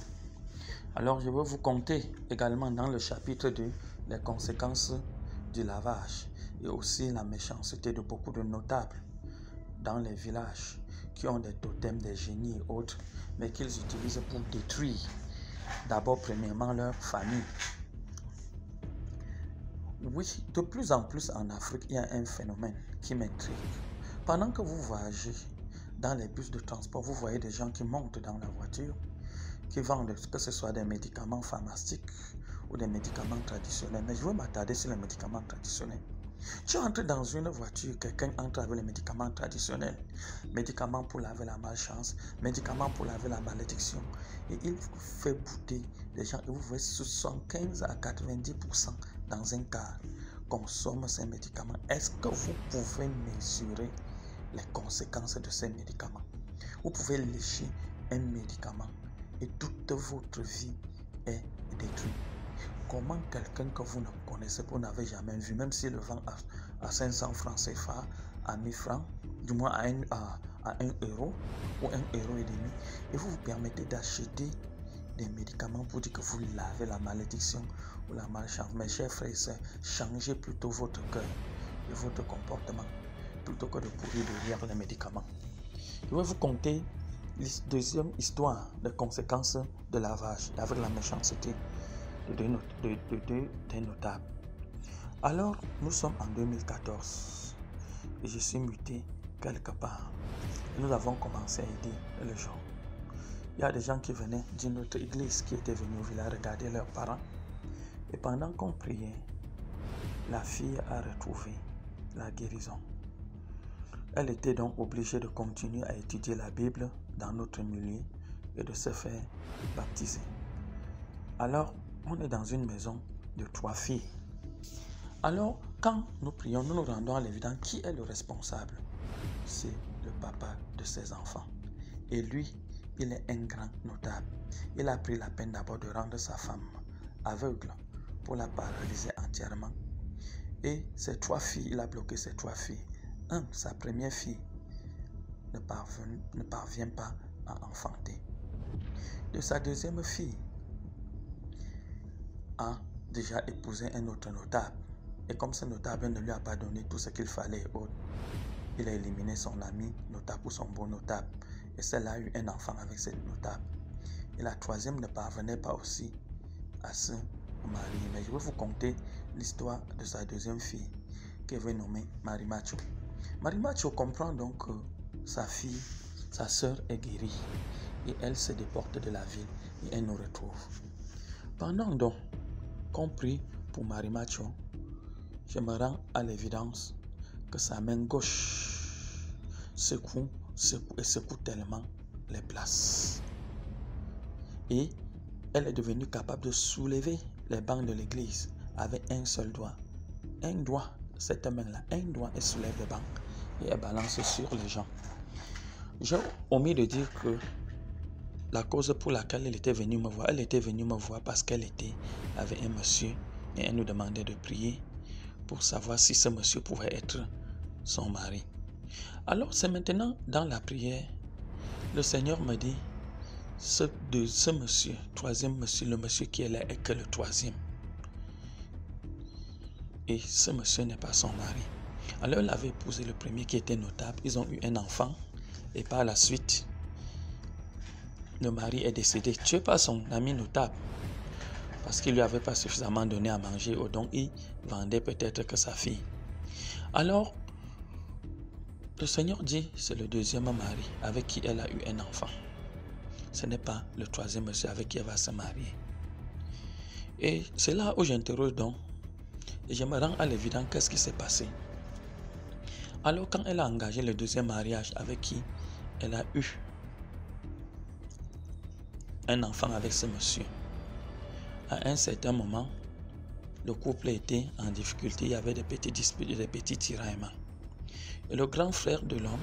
Alors je vais vous conter également dans le chapitre 2 les conséquences du lavage et aussi la méchanceté de beaucoup de notables dans les villages qui ont des totems, des génies et autres, mais qu'ils utilisent pour détruire d'abord premièrement leur famille. Oui, de plus en plus en Afrique, il y a un phénomène qui m'intrigue. Pendant que vous voyagez dans les bus de transport, vous voyez des gens qui montent dans la voiture, qui vendent, que ce soit des médicaments pharmaceutiques ou des médicaments traditionnels. Mais je veux m'attarder sur les médicaments traditionnels. Tu entres dans une voiture, quelqu'un entre avec les médicaments traditionnels, médicaments pour laver la malchance, médicaments pour laver la malédiction, et il fait bouder les gens, et vous voyez 75 à 90% dans un car consomment ces médicaments. Est-ce que vous pouvez mesurer les conséquences de ces médicaments? Vous pouvez lécher un médicament et toute votre vie est détruite. Comment quelqu'un que vous ne connaissez, que vous n'avez jamais vu, même s'il le vend à 500 francs CFA, à 1000 francs, du moins à 1 euro ou 1,5 €, et vous vous permettez d'acheter des médicaments pour dire que vous lavez la malédiction ou la malchance. Mes chers frères et sœurs, changez plutôt votre cœur et votre comportement plutôt que de courir derrière les médicaments. Je vais vous conter la deuxième histoire des conséquences de lavage avec la méchanceté des notables. Alors, nous sommes en 2014 et je suis muté quelque part. Et nous avons commencé à aider les gens. Il y a des gens qui venaient d'une autre église qui étaient venus au village regarder leurs parents. Et pendant qu'on priait, la fille a retrouvé la guérison. Elle était donc obligée de continuer à étudier la Bible dans notre milieu et de se faire baptiser. Alors, on est dans une maison de 3 filles. Alors, quand nous prions, nous nous rendons à l'évidence. Qui est le responsable? C'est le papa de ses enfants. Et lui, il est un grand notable. Il a pris la peine d'abord de rendre sa femme aveugle pour la paralyser entièrement. Et ses 3 filles, il a bloqué ses 3 filles. Sa première fille ne parvient pas à enfanter. De sa deuxième fille, a déjà épousé un autre notable. Et comme ce notable ne lui a pas donné tout ce qu'il fallait, il a éliminé son ami notable ou son beau notable. Et celle-là a eu un enfant avec cette notable. Et la troisième ne parvenait pas aussi à se marier. Mais je vais vous conter l'histoire de sa deuxième fille, qu'elle va nommer Marimacho. Marimacho comprend donc que sa fille, sa sœur est guérie. Et elle se déporte de la ville et elle nous retrouve. Pendant donc qu'on prie pour Marimacho, je me rends à l'évidence que sa main gauche secoue tellement les places. Et elle est devenue capable de soulever les bancs de l'église avec un seul doigt. Un doigt, cette main-là, un doigt, elle soulève les bancs et elle balance sur les gens. J'ai omis de dire que la cause pour laquelle elle était venue me voir parce qu'elle était avec un monsieur et elle nous demandait de prier pour savoir si ce monsieur pouvait être son mari. Alors c'est maintenant dans la prière, le Seigneur me dit, ce monsieur, troisième monsieur, le monsieur qui est là est que le troisième. Et ce monsieur n'est pas son mari. Alors elle avait épousé le premier qui était notable, ils ont eu un enfant et par la suite, le mari est décédé, tué par son ami notable, parce qu'il ne lui avait pas suffisamment donné à manger, donc il vendait peut-être que sa fille. Alors, le Seigneur dit, c'est le deuxième mari avec qui elle a eu un enfant. Ce n'est pas le troisième monsieur avec qui elle va se marier. Et c'est là où j'interroge donc, et je me rends à l'évidence qu'est-ce qui s'est passé. Alors quand elle a engagé le deuxième mariage avec qui elle a eu un enfant avec ce monsieur, à un certain moment, le couple était en difficulté, il y avait des petits disputes, des petits tiraillements. Et le grand frère de l'homme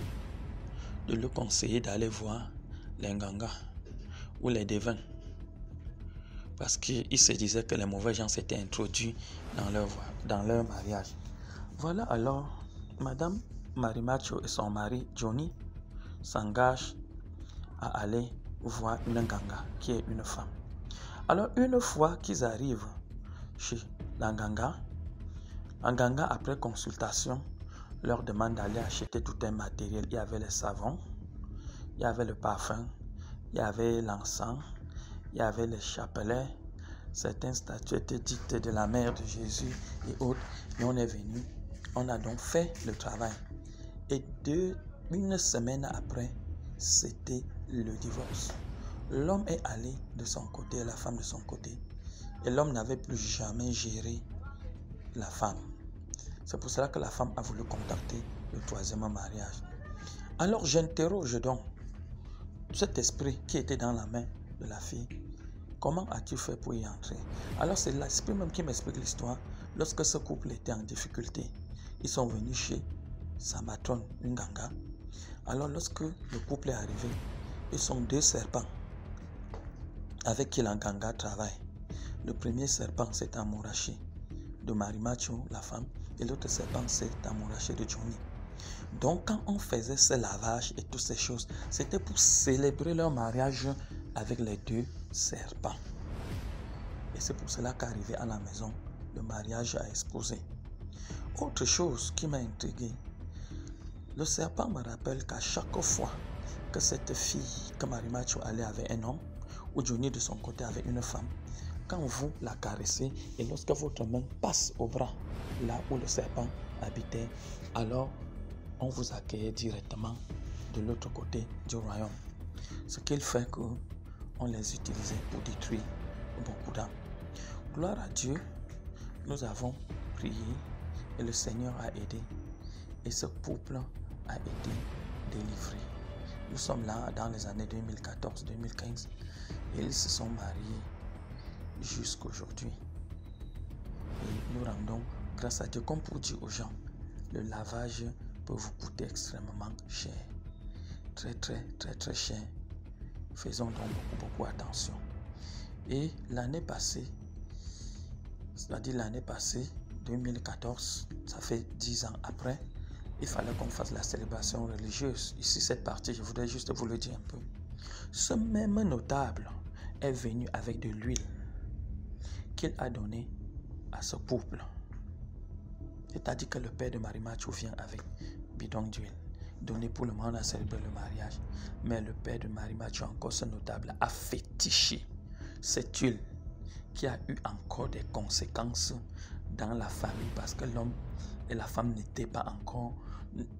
de le conseiller d'aller voir les Nganga ou les devins, parce qu'il se disait que les mauvais gens s'étaient introduits dans leur mariage. Voilà alors, Madame Marimacho et son mari Johnny s'engagent à aller voir une Nganga qui est une femme. Alors une fois qu'ils arrivent chez la Nganga, après consultation leur demande d'aller acheter tout un matériel. Il y avait les savons, il y avait le parfum, il y avait l'encens, il y avait les chapelets, certaines statuettes dites de la mère de Jésus et autres. Et on est venu, on a donc fait le travail. Et une semaine après, c'était le divorce. L'homme est allé de son côté et la femme de son côté. Et l'homme n'avait plus jamais géré la femme. C'est pour cela que la femme a voulu contacter le troisième mariage. Alors j'interroge donc cet esprit qui était dans la main de la fille. Comment as-tu fait pour y entrer? Alors c'est l'esprit même qui m'explique l'histoire. Lorsque ce couple était en difficulté, ils sont venus chez sa matrone, une Nganga. Alors lorsque le couple est arrivé, ils sont deux serpents avec qui la Nganga travaille. Le premier serpent, c'est Amouraché de Marimacho, la femme, et l'autre serpent, c'est Amouraché de Johnny. Donc quand on faisait ce lavage et toutes ces choses, c'était pour célébrer leur mariage avec les deux serpents. Et c'est pour cela qu'arrivé à la maison, le mariage a explosé. Autre chose qui m'a intrigué, le serpent me rappelle qu'à chaque fois que cette fille, que Marimacho allait avec un homme, ou Johnny de son côté avec une femme, quand vous la caressez et lorsque votre main passe au bras, là où le serpent habitait, alors on vous accueille directement de l'autre côté du royaume. Ce qui fait qu'on les utilisait pour détruire beaucoup d'âmes. Gloire à Dieu, nous avons prié et le Seigneur a aidé et ce couple a été délivré. Nous sommes là dans les années 2014-2015 et ils se sont mariés jusqu'à aujourd'hui. Et nous rendons grâce à Dieu, comme pour dire aux gens, le lavage peut vous coûter extrêmement cher. Très cher. Faisons donc beaucoup attention. Et l'année passée, c'est-à-dire l'année passée, 2014, ça fait 10 ans après, il fallait qu'on fasse la célébration religieuse. Ici, cette partie, je voudrais juste vous le dire un peu. Ce même notable est venu avec de l'huile qu'il a donné à ce couple. C'est-à-dire que le père de Marimacho vient avec bidon d'huile, donné pour le moment à célébrer le mariage. Mais le père de Marimacho, encore ce notable, a fétiché cette huile qui a eu encore des conséquences dans la famille parce que l'homme et la femme n'étaient pas encore,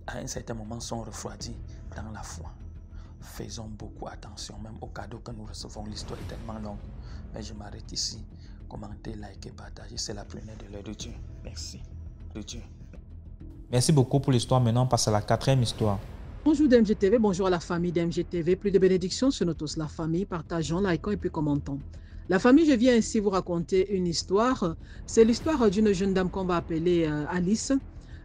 à un certain moment, sont refroidis dans la foi. Faisons beaucoup attention, même au cadeau que nous recevons. L'histoire est tellement longue, mais je m'arrête ici. Commentez, likez, partagez. C'est la première de l'œuvre de Dieu. Merci. De Dieu. Merci beaucoup pour l'histoire. Maintenant, on passe à la quatrième histoire. Bonjour DMGTV, bonjour à la famille DMGTV. Plus de bénédictions sur nous tous, la famille. Partageons, likons et puis commentons. La famille, je viens ici vous raconter une histoire. C'est l'histoire d'une jeune dame qu'on va appeler Alice.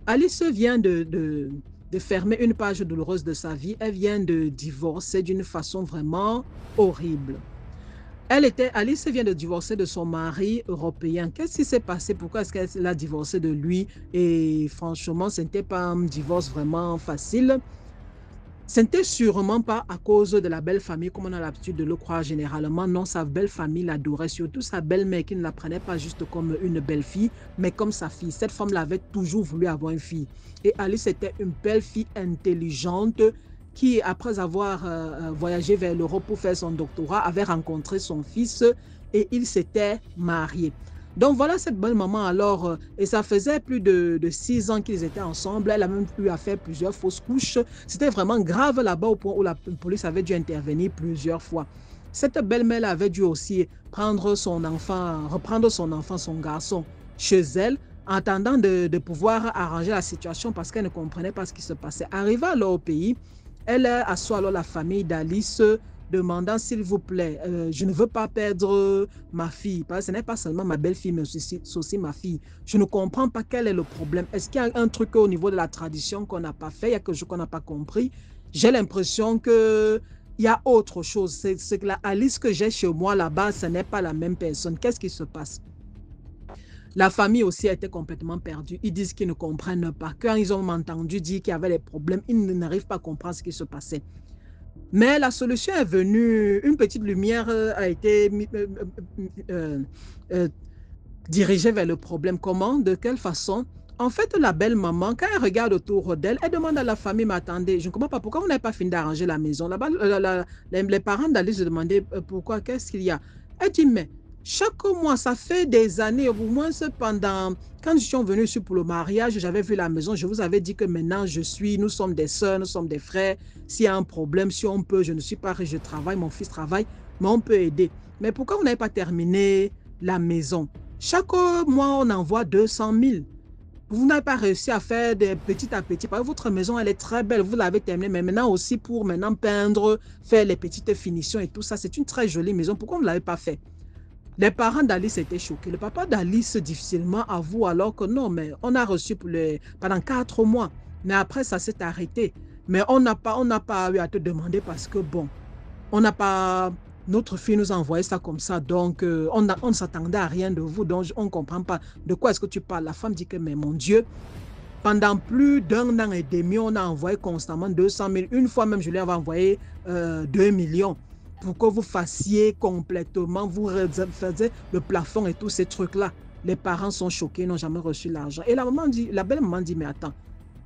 Alice vient de fermer une page douloureuse de sa vie. Elle vient de divorcer d'une façon vraiment horrible. Alice vient de divorcer de son mari européen. Qu'est-ce qui s'est passé? Pourquoi est-ce qu'elle a divorcé de lui? Et franchement, ce n'était pas un divorce vraiment facile. Ce n'était sûrement pas à cause de la belle famille, comme on a l'habitude de le croire généralement. Non, sa belle famille l'adorait, surtout sa belle-mère qui ne la prenait pas juste comme une belle fille, mais comme sa fille. Cette femme l'avait toujours voulu avoir une fille. Et Alice était une belle fille intelligente qui, après avoir voyagé vers l'Europe pour faire son doctorat, avait rencontré son fils et ils s'étaient mariés. Donc voilà cette bonne maman alors, et ça faisait plus de 6 ans qu'ils étaient ensemble. Elle a même eu à faire plusieurs fausses couches. C'était vraiment grave là-bas au point où la police avait dû intervenir plusieurs fois. Cette belle-mère avait dû aussi reprendre son enfant, son garçon, chez elle, en attendant de pouvoir arranger la situation parce qu'elle ne comprenait pas ce qui se passait. Arrivée alors au pays, elle assoit alors la famille d'Alice, demandant s'il vous plaît, je ne veux pas perdre ma fille, parce que ce n'est pas seulement ma belle-fille, mais aussi ma fille. Je ne comprends pas quel est le problème. Est-ce qu'il y a un truc au niveau de la tradition qu'on n'a pas fait, il y a quelque chose qu'on n'a pas compris? J'ai l'impression qu'il y a autre chose. C'est que la Alice que j'ai chez moi là-bas, ce n'est pas la même personne. Qu'est-ce qui se passe? La famille aussi a été complètement perdue. Ils disent qu'ils ne comprennent pas. Quand ils ont entendu dire qu'il y avait des problèmes, ils n'arrivent pas à comprendre ce qui se passait. Mais la solution est venue, une petite lumière a été dirigée vers le problème. Comment? De quelle façon? En fait, la belle maman, quand elle regarde autour d'elle, elle demande à la famille, mais attendez, je ne comprends pas, pourquoi vous n'avez pas fini d'arranger la maison? Là-bas, les parents d'Alice se demandaient pourquoi, qu'est-ce qu'il y a? Elle dit, mais chaque mois, ça fait des années, au moins pendant, quand nous sommes venus ici pour le mariage, j'avais vu la maison, je vous avais dit que maintenant nous sommes des sœurs, nous sommes des frères. S'il y a un problème, si on peut, je ne suis pas riche, je travaille, mon fils travaille, mais on peut aider. Mais pourquoi vous n'avez pas terminé la maison? Chaque mois, on envoie 200 000. Vous n'avez pas réussi à faire de petit à petit. Parce que votre maison, elle est très belle, vous l'avez terminée, mais maintenant aussi pour maintenant peindre, faire les petites finitions et tout ça, c'est une très jolie maison. Pourquoi vous ne l'avez pas fait? Les parents d'Alice étaient choqués. Le papa d'Alice difficilement avoue alors que non, mais on a reçu pendant 4 mois. Mais après, ça s'est arrêté. Mais on n'a pas eu à te demander parce que bon, on n'a pas, notre fille nous a envoyé ça comme ça. Donc, on ne s'attendait à rien de vous. Donc, on ne comprend pas de quoi est-ce que tu parles. La femme dit que, mais mon Dieu, pendant plus d'1 an et demi, on a envoyé constamment 200 000. Une fois même, je lui avais envoyé 2 millions. Pour que vous fassiez complètement, vous faisiez le plafond et tous ces trucs-là. Les parents sont choqués, n'ont jamais reçu l'argent. Et la belle maman dit, mais attends,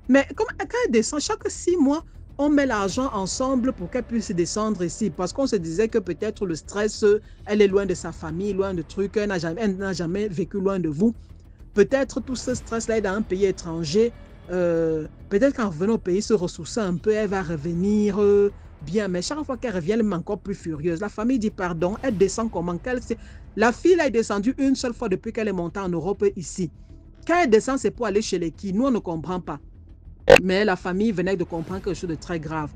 mais quand elle descend, chaque 6 mois, on met l'argent ensemble pour qu'elle puisse descendre ici. Parce qu'on se disait que peut-être le stress, elle est loin de sa famille, loin de trucs, elle n'a jamais vécu loin de vous. Peut-être tout ce stress-là est dans un pays étranger. Peut-être qu'en revenant au pays, se ressourcer un peu, elle va revenir bien. Mais chaque fois qu'elle revient, elle est encore plus furieuse. La famille dit pardon, elle descend comment? La fille là, est descendue une seule fois depuis qu'elle est montée en Europe ici. Quand elle descend, c'est pour aller chez les qui? Nous, on ne comprend pas. Mais la famille venait de comprendre quelque chose de très grave.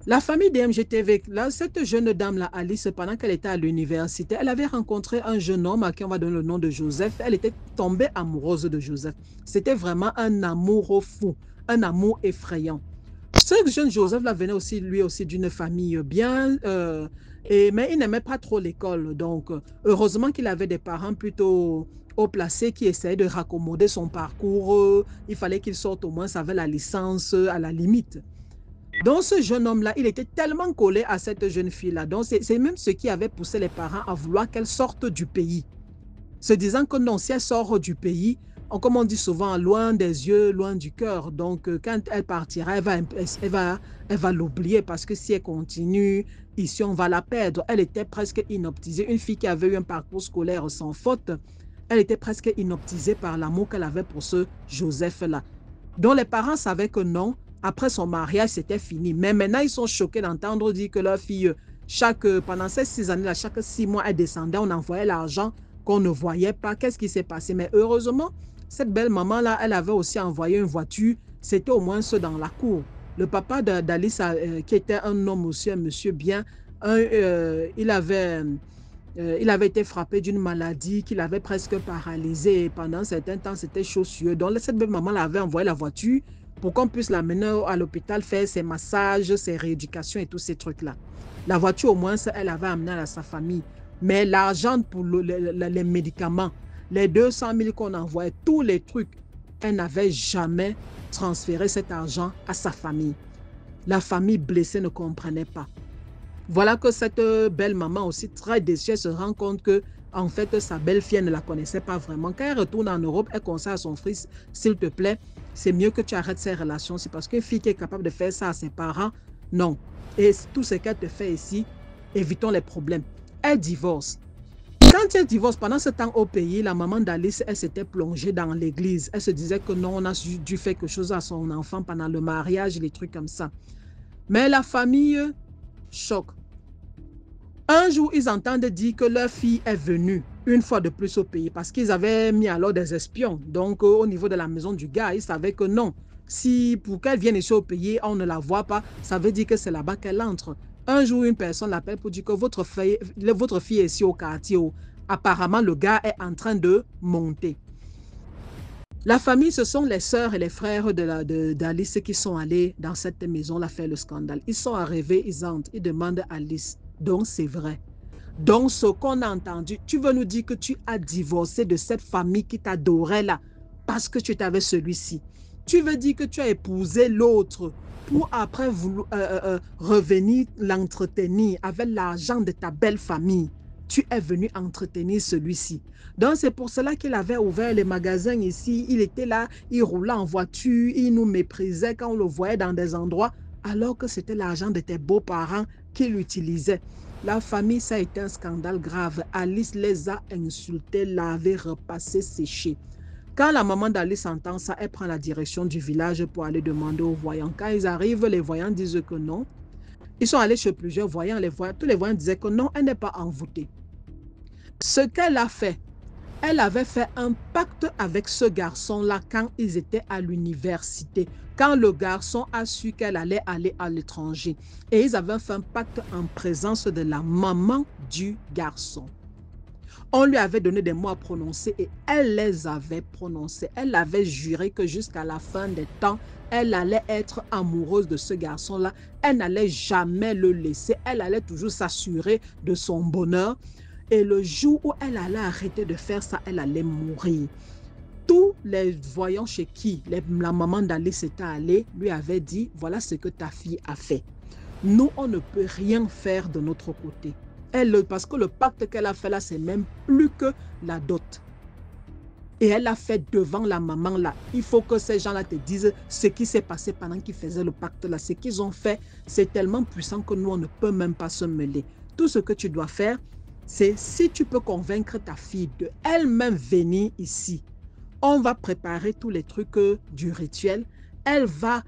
La famille DMGTV, là, cette jeune dame-là, Alice, pendant qu'elle était à l'université, elle avait rencontré un jeune homme à qui on va donner le nom de Joseph. Elle était tombée amoureuse de Joseph. C'était vraiment un amour fou, un amour effrayant. Ce jeune Joseph-là venait aussi, lui aussi, d'une famille bien, mais il n'aimait pas trop l'école. Donc, heureusement qu'il avait des parents plutôt haut placés qui essayaient de raccommoder son parcours. Il fallait qu'il sorte au moins, ça avait la licence à la limite. Donc, ce jeune homme-là, il était tellement collé à cette jeune fille-là. Donc, c'est même ce qui avait poussé les parents à vouloir qu'elle sorte du pays. Se disant que non, si elle sort du pays, comme on dit souvent, loin des yeux, loin du cœur. Donc, quand elle partira, elle va l'oublier parce que si elle continue, ici, on va la perdre. Elle était presque inoptisée. Une fille qui avait eu un parcours scolaire sans faute, elle était presque inoptisée par l'amour qu'elle avait pour ce Joseph-là. Donc, les parents savaient que non, après son mariage, c'était fini. Mais maintenant, ils sont choqués d'entendre dire que leur fille, pendant ces 6 années-là, chaque 6 mois, elle descendait, on envoyait l'argent qu'on ne voyait pas. Qu'est-ce qui s'est passé? Mais heureusement, cette belle maman-là, elle avait aussi envoyé une voiture. C'était au moins ceux dans la cour. Le papa d'Alice, qui était un homme aussi, un monsieur bien, il avait été frappé d'une maladie qui l'avait presque paralysé. Et pendant un certain temps, c'était chaud sur eux. Donc, cette belle maman l'avait envoyé la voiture pour qu'on puisse l'amener à l'hôpital, faire ses massages, ses rééducations et tous ces trucs-là. La voiture, au moins, elle avait amené à sa famille. Mais l'argent pour les médicaments, les 200 000 qu'on envoyait, tous les trucs, elle n'avait jamais transféré cet argent à sa famille. La famille blessée ne comprenait pas. Voilà que cette belle maman aussi, très déçue, se rend compte que en fait, sa belle-fille ne la connaissait pas vraiment. Quand elle retourne en Europe, elle conseille à son fils, s'il te plaît, c'est mieux que tu arrêtes ces relations. C'est parce qu'une fille qui est capable de faire ça à ses parents, non. Et tout ce qu'elle te fait ici, évitons les problèmes. Elle divorce. Quand elle divorce, pendant ce temps au pays, la maman d'Alice, elle s'était plongée dans l'église. Elle se disait que non, on a dû faire quelque chose à son enfant pendant le mariage, les trucs comme ça. Mais la famille, choc. Un jour, ils entendent dire que leur fille est venue une fois de plus au pays parce qu'ils avaient mis alors des espions. Donc, au niveau de la maison du gars, ils savaient que non. Si pour qu'elle vienne ici au pays, on ne la voit pas, ça veut dire que c'est là-bas qu'elle entre. Un jour, une personne l'appelle pour dire que votre fille est ici au quartier. Apparemment, le gars est en train de monter. La famille, ce sont les sœurs et les frères d'Alice qui sont allés dans cette maison-là faire le scandale. Ils sont arrivés, ils entrent, ils demandent à Alice. Donc, c'est vrai. Donc, ce qu'on a entendu, tu veux nous dire que tu as divorcé de cette famille qui t'adorait là parce que tu étais avec celui-ci. Tu veux dire que tu as épousé l'autre pour après revenir l'entretenir avec l'argent de ta belle famille. Tu es venu entretenir celui-ci. Donc, c'est pour cela qu'il avait ouvert les magasins ici. Il était là, il roulait en voiture, il nous méprisait quand on le voyait dans des endroits, alors que c'était l'argent de tes beaux-parents qu'il utilisait. La famille, ça a été un scandale grave. Alice les a insultés, lavés, repassés, séchés. Quand la maman d'Alice entend ça, elle prend la direction du village pour aller demander aux voyants. Quand ils arrivent, les voyants disent que non. Ils sont allés chez plusieurs voyants. Tous les voyants disaient que non, elle n'est pas envoûtée. Ce qu'elle a fait, elle avait fait un pacte avec ce garçon-là quand ils étaient à l'université. Quand le garçon a su qu'elle allait aller à l'étranger. Et ils avaient fait un pacte en présence de la maman du garçon. On lui avait donné des mots à prononcer et elle les avait prononcés. Elle avait juré que jusqu'à la fin des temps, elle allait être amoureuse de ce garçon-là. Elle n'allait jamais le laisser. Elle allait toujours s'assurer de son bonheur. Et le jour où elle allait arrêter de faire ça, elle allait mourir. Tous les voyants chez qui la maman d'Alice était allée lui avaient dit, voilà ce que ta fille a fait. Nous, on ne peut rien faire de notre côté. Parce que le pacte qu'elle a fait là, c'est même plus que la dot. Et elle l'a fait devant la maman là. Il faut que ces gens-là te disent ce qui s'est passé pendant qu'ils faisaient le pacte là. Ce qu'ils ont fait, c'est tellement puissant que nous, on ne peut même pas se mêler. Tout ce que tu dois faire, c'est si tu peux convaincre ta fille de elle-même venir ici. On va préparer tous les trucs du rituel. Elle va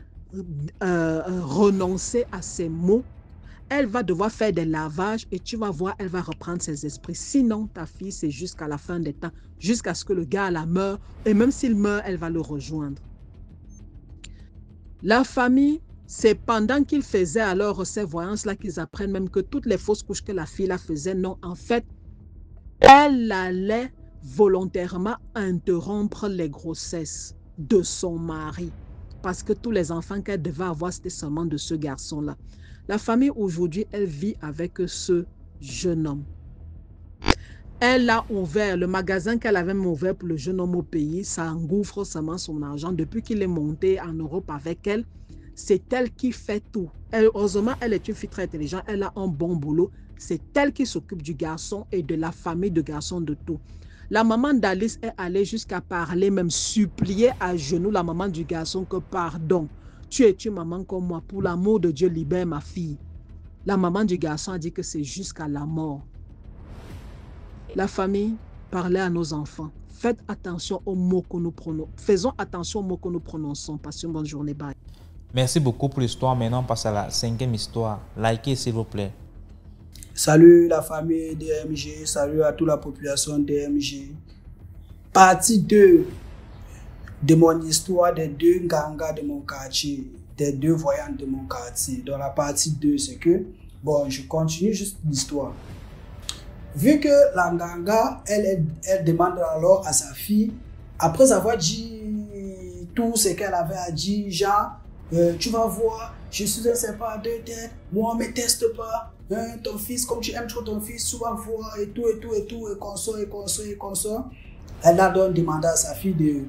renoncer à ses mots. Elle va devoir faire des lavages et tu vas voir, elle va reprendre ses esprits. Sinon, ta fille, c'est jusqu'à la fin des temps, jusqu'à ce que le gars la meure. Et même s'il meurt, elle va le rejoindre. La famille, c'est pendant qu'ils faisaient alors ces voyances-là qu'ils apprennent même que toutes les fausses couches que la fille la faisait, non, en fait, elle allait volontairement interrompre les grossesses de son mari. Parce que tous les enfants qu'elle devait avoir, c'était seulement de ce garçon-là. La famille aujourd'hui, elle vit avec ce jeune homme. Elle a ouvert le magasin qu'elle avait ouvert pour le jeune homme au pays. Ça engouffre seulement son argent. Depuis qu'il est monté en Europe avec elle, c'est elle qui fait tout. Heureusement, elle est une fille très intelligente. Elle a un bon boulot. C'est elle qui s'occupe du garçon et de la famille de garçon, de tout. La maman d'Alice est allée jusqu'à parler, même supplier à genoux la maman du garçon que pardon. Tu es une maman comme moi. Pour l'amour de Dieu, libère ma fille. La maman du garçon a dit que c'est jusqu'à la mort. La famille parlait à nos enfants. Faites attention aux mots que nous prononçons. Faisons attention aux mots que nous prononçons. Passez une bonne journée. Bye. Merci beaucoup pour l'histoire. Maintenant, on passe à la 5e histoire. Likez, s'il vous plaît. Salut la famille DMG. Salut à toute la population DMG. Partie 2 de mon histoire des deux gangas de mon quartier. des 2 voyantes de mon quartier. Dans la partie 2, c'est que, bon, je continue juste l'histoire. Vu que la Nganga, elle demande alors à sa fille, après avoir dit tout ce qu'elle avait à dire, genre, tu vas voir, je suis un serpent à 2 têtes, moi, ne me teste pas, hein, ton fils, comme tu aimes trop ton fils, tu vas voir, et tout, et consort. Elle a donc demandé à sa fille de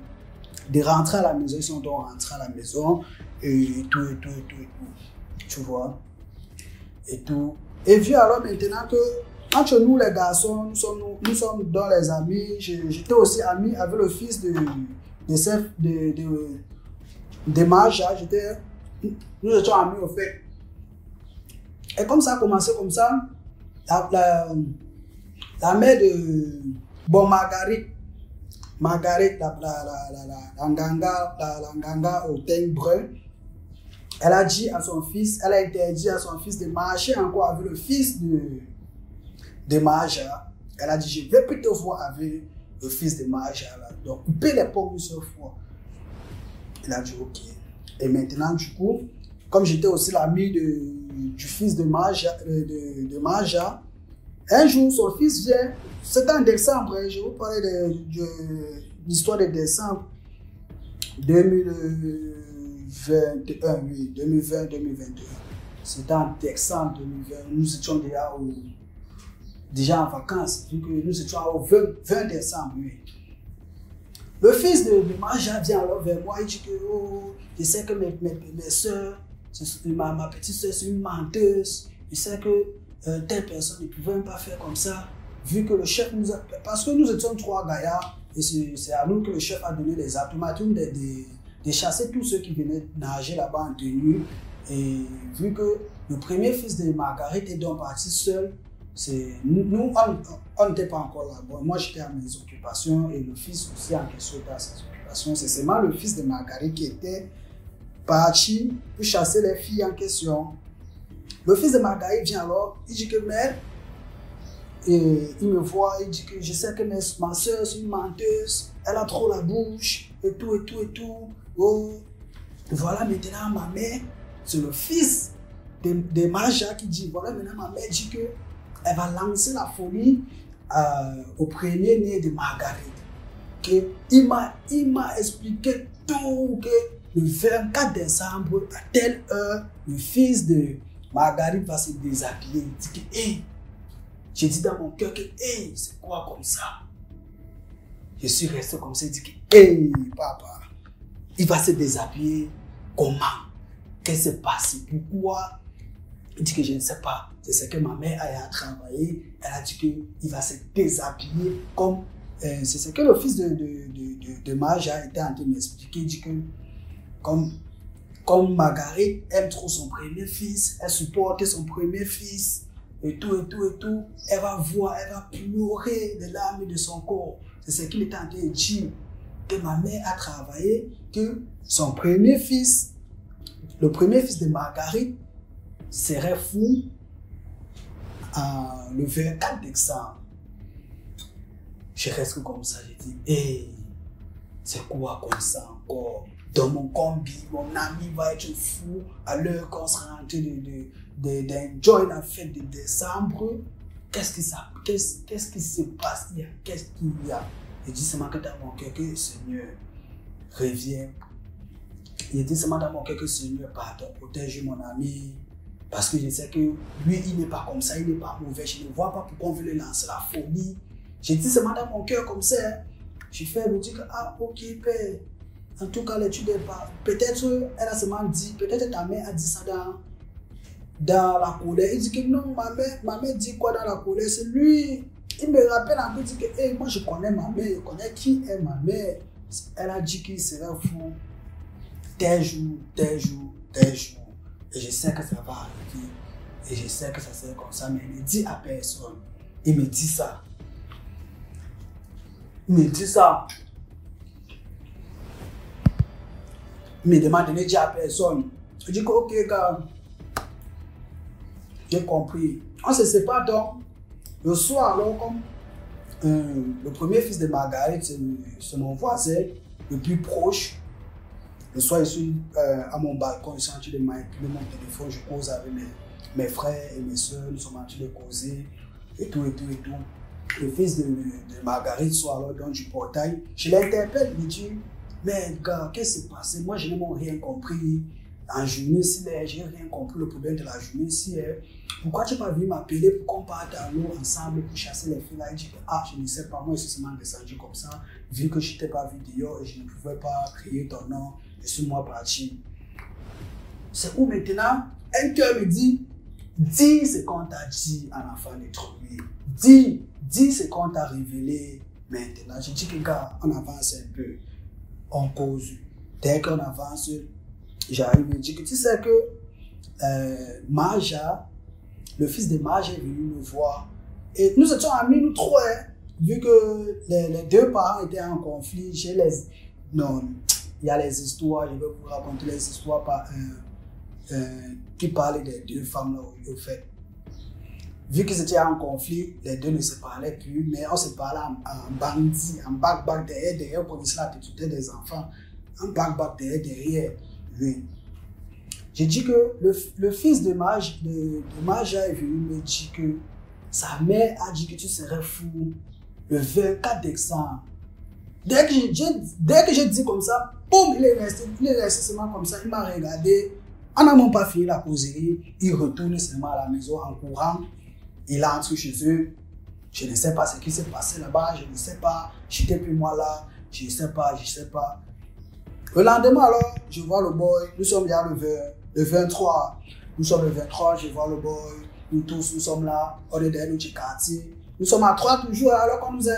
rentrer à la maison, ils sont donc rentrés à la maison, et tout, tu vois, et tout. Et vu alors maintenant que, entre nous les garçons, nous sommes dans les amis, j'étais aussi ami avec le fils de Maja, nous étions amis au fait. Et comme ça a commencé comme ça, la mère de Marguerite, la Nganga au teint brun, elle a dit à son fils, elle a interdit à son fils de marcher encore avec le fils de Maja. Elle a dit, je vais plus te voir avec le fils de Maja. Donc, couper les pommes une seule fois. Elle a dit, ok. Et maintenant, du coup, comme j'étais aussi l'ami du fils de Maja, un jour, son fils vient, c'était en décembre, je vous parlais de l'histoire de décembre 2021, oui, 2020-2021. C'était en décembre 2020, nous étions déjà en vacances, vu que nous étions au 20 décembre, oui. Le fils de Maja vient alors vers moi, il dit que oh, je sais que mes soeurs, ma petite soeur c'est une menteuse, je sais que telle personne ne pouvait même pas faire comme ça, vu que le chef nous a... Parce que nous étions 3 gaillards, et c'est à nous que le chef a donné les ultimatums de chasser tous ceux qui venaient nager là-bas en tenue. Et vu que le premier fils de Marguerite est donc parti seul, nous, on n'était pas encore là. Bon, moi, j'étais à mes occupations et le fils aussi en question était à ses occupations. C'est seulement le fils de Marguerite qui était parti pour chasser les filles en question. Le fils de Marguerite vient alors, il dit que mère, et il me voit, il dit que je sais que ma soeur c'est une menteuse, elle a trop la bouche, et tout. Oh, voilà maintenant ma mère, c'est le fils de Maja qui dit, voilà maintenant ma mère dit que elle va lancer la folie au premier-né de Marguerite. Il m'a expliqué tout, que le 24 décembre, à telle heure, le fils de Marguerite va se déshabiller. Il dit que, hey, j'ai dit dans mon cœur que, hey, c'est quoi comme ça? Je suis resté comme ça, il dit que, hey, papa, il va se déshabiller. Comment? Qu'est-ce qui s'est passé? Pourquoi? Il dit que je ne sais pas. C'est ce que ma mère a travaillé. Elle a dit qu'il va se déshabiller comme... c'est ce que le fils de Maja était en train de m'expliquer. Il dit que comme Marguerite aime trop son premier fils, elle supporte son premier fils, et tout, elle va voir, elle va pleurer les larmes de son corps. C'est ce qu'il était en train de dire. Que ma mère a travaillé, que son premier fils, le premier fils de Marguerite, serait fou le 24 décembre. Je reste comme ça, je dis, hey, c'est quoi comme ça encore? Dans mon combi, mon ami va être fou à l'heure qu'on sera en train d'enjoy la fête de décembre. Qu'est-ce qui se passe? Qu'est-ce qu'il y a? Je dis seulement que dans mon cœur que le Seigneur revient. Il dit seulement dans mon cœur que le Seigneur, pardon, protège mon ami. Parce que je sais que lui, il n'est pas comme ça, il n'est pas mauvais. Je ne vois pas pourquoi on veut le lancer la folie. J'ai dit seulement dans mon cœur comme ça. Je fais me dire que, ah, ok, père. En tout cas, l'étude n'est pas. Peut-être elle a seulement dit, peut-être ta mère a dit ça dans la colère. Il dit que non, ma mère dit quoi dans la colère? C'est lui. Il me rappelle un peu, il dit que, hey, moi je connais ma mère, je connais qui est ma mère. Elle a dit qu'il serait fou tel jour. Et je sais que ça va arriver. Et je sais que ça serait comme ça. Mais il ne dit à personne. Il me dit ça. Il me demande de ne dire à personne. Je dis que ok, gars. J'ai compris. On se sépare donc. Le soir, alors, comme le premier fils de Marguerite, c'est mon voisin le plus proche. Le soir, je suis à mon balcon, je suis en train de manipuler mon téléphone, je cause avec mes frères et mes soeurs, nous sommes en train de causer et tout. Le fils de Marguerite soit alors dans du portail, je l'interpelle, il me dit, mais gars, qu'est-ce qui s'est passé? Moi, je n'ai rien compris. En journée, si je n'ai rien compris le problème de la journée, si pourquoi tu n'es pas venu m'appeler pour qu'on parte à l'eau ensemble pour chasser les filles là? Il dit que je ne sais pas, moi je suis seulement descendu comme ça, vu que je ne t'ai pas vu dehors et je ne pouvais pas crier ton nom, je suis moi parti. C'est où maintenant, un cœur me dit, dis ce qu'on t'a dit à l'enfant détruit, dis ce qu'on t'a révélé maintenant. Je dis que gars, on avance un peu, on cause, dès qu'on avance, j'arrive et dis que tu sais que Maja, le fils de Maja est venu me voir. Et nous étions amis, nous trois, hein, vu que les deux parents étaient en conflit. Non, il y a les histoires, je vais vous raconter les histoires qui parlaient des deux femmes là, au fait. Vu qu'ils étaient en conflit, les deux ne se parlaient plus, mais on se parlait en bandit, en bac derrière, on connaissait la tête des enfants, en bac derrière lui. J'ai dit que le fils de Maja est venu me dire que sa mère a dit que tu serais fou le 24 décembre. Dès que j'ai dit comme ça, boum, il est resté seulement comme ça, il m'a regardé. On n'a même pas fini la causerie, il retourne seulement à la maison en courant, il entre chez eux. Je ne sais pas ce qui s'est passé là-bas, je ne sais pas, j'étais plus moi là, je ne sais pas. Le lendemain alors, je vois le boy, nous sommes déjà le 23, je vois le boy, nous tous, nous sommes là, on est dans notre quartier. Nous sommes à 3 toujours, alors qu'on nous a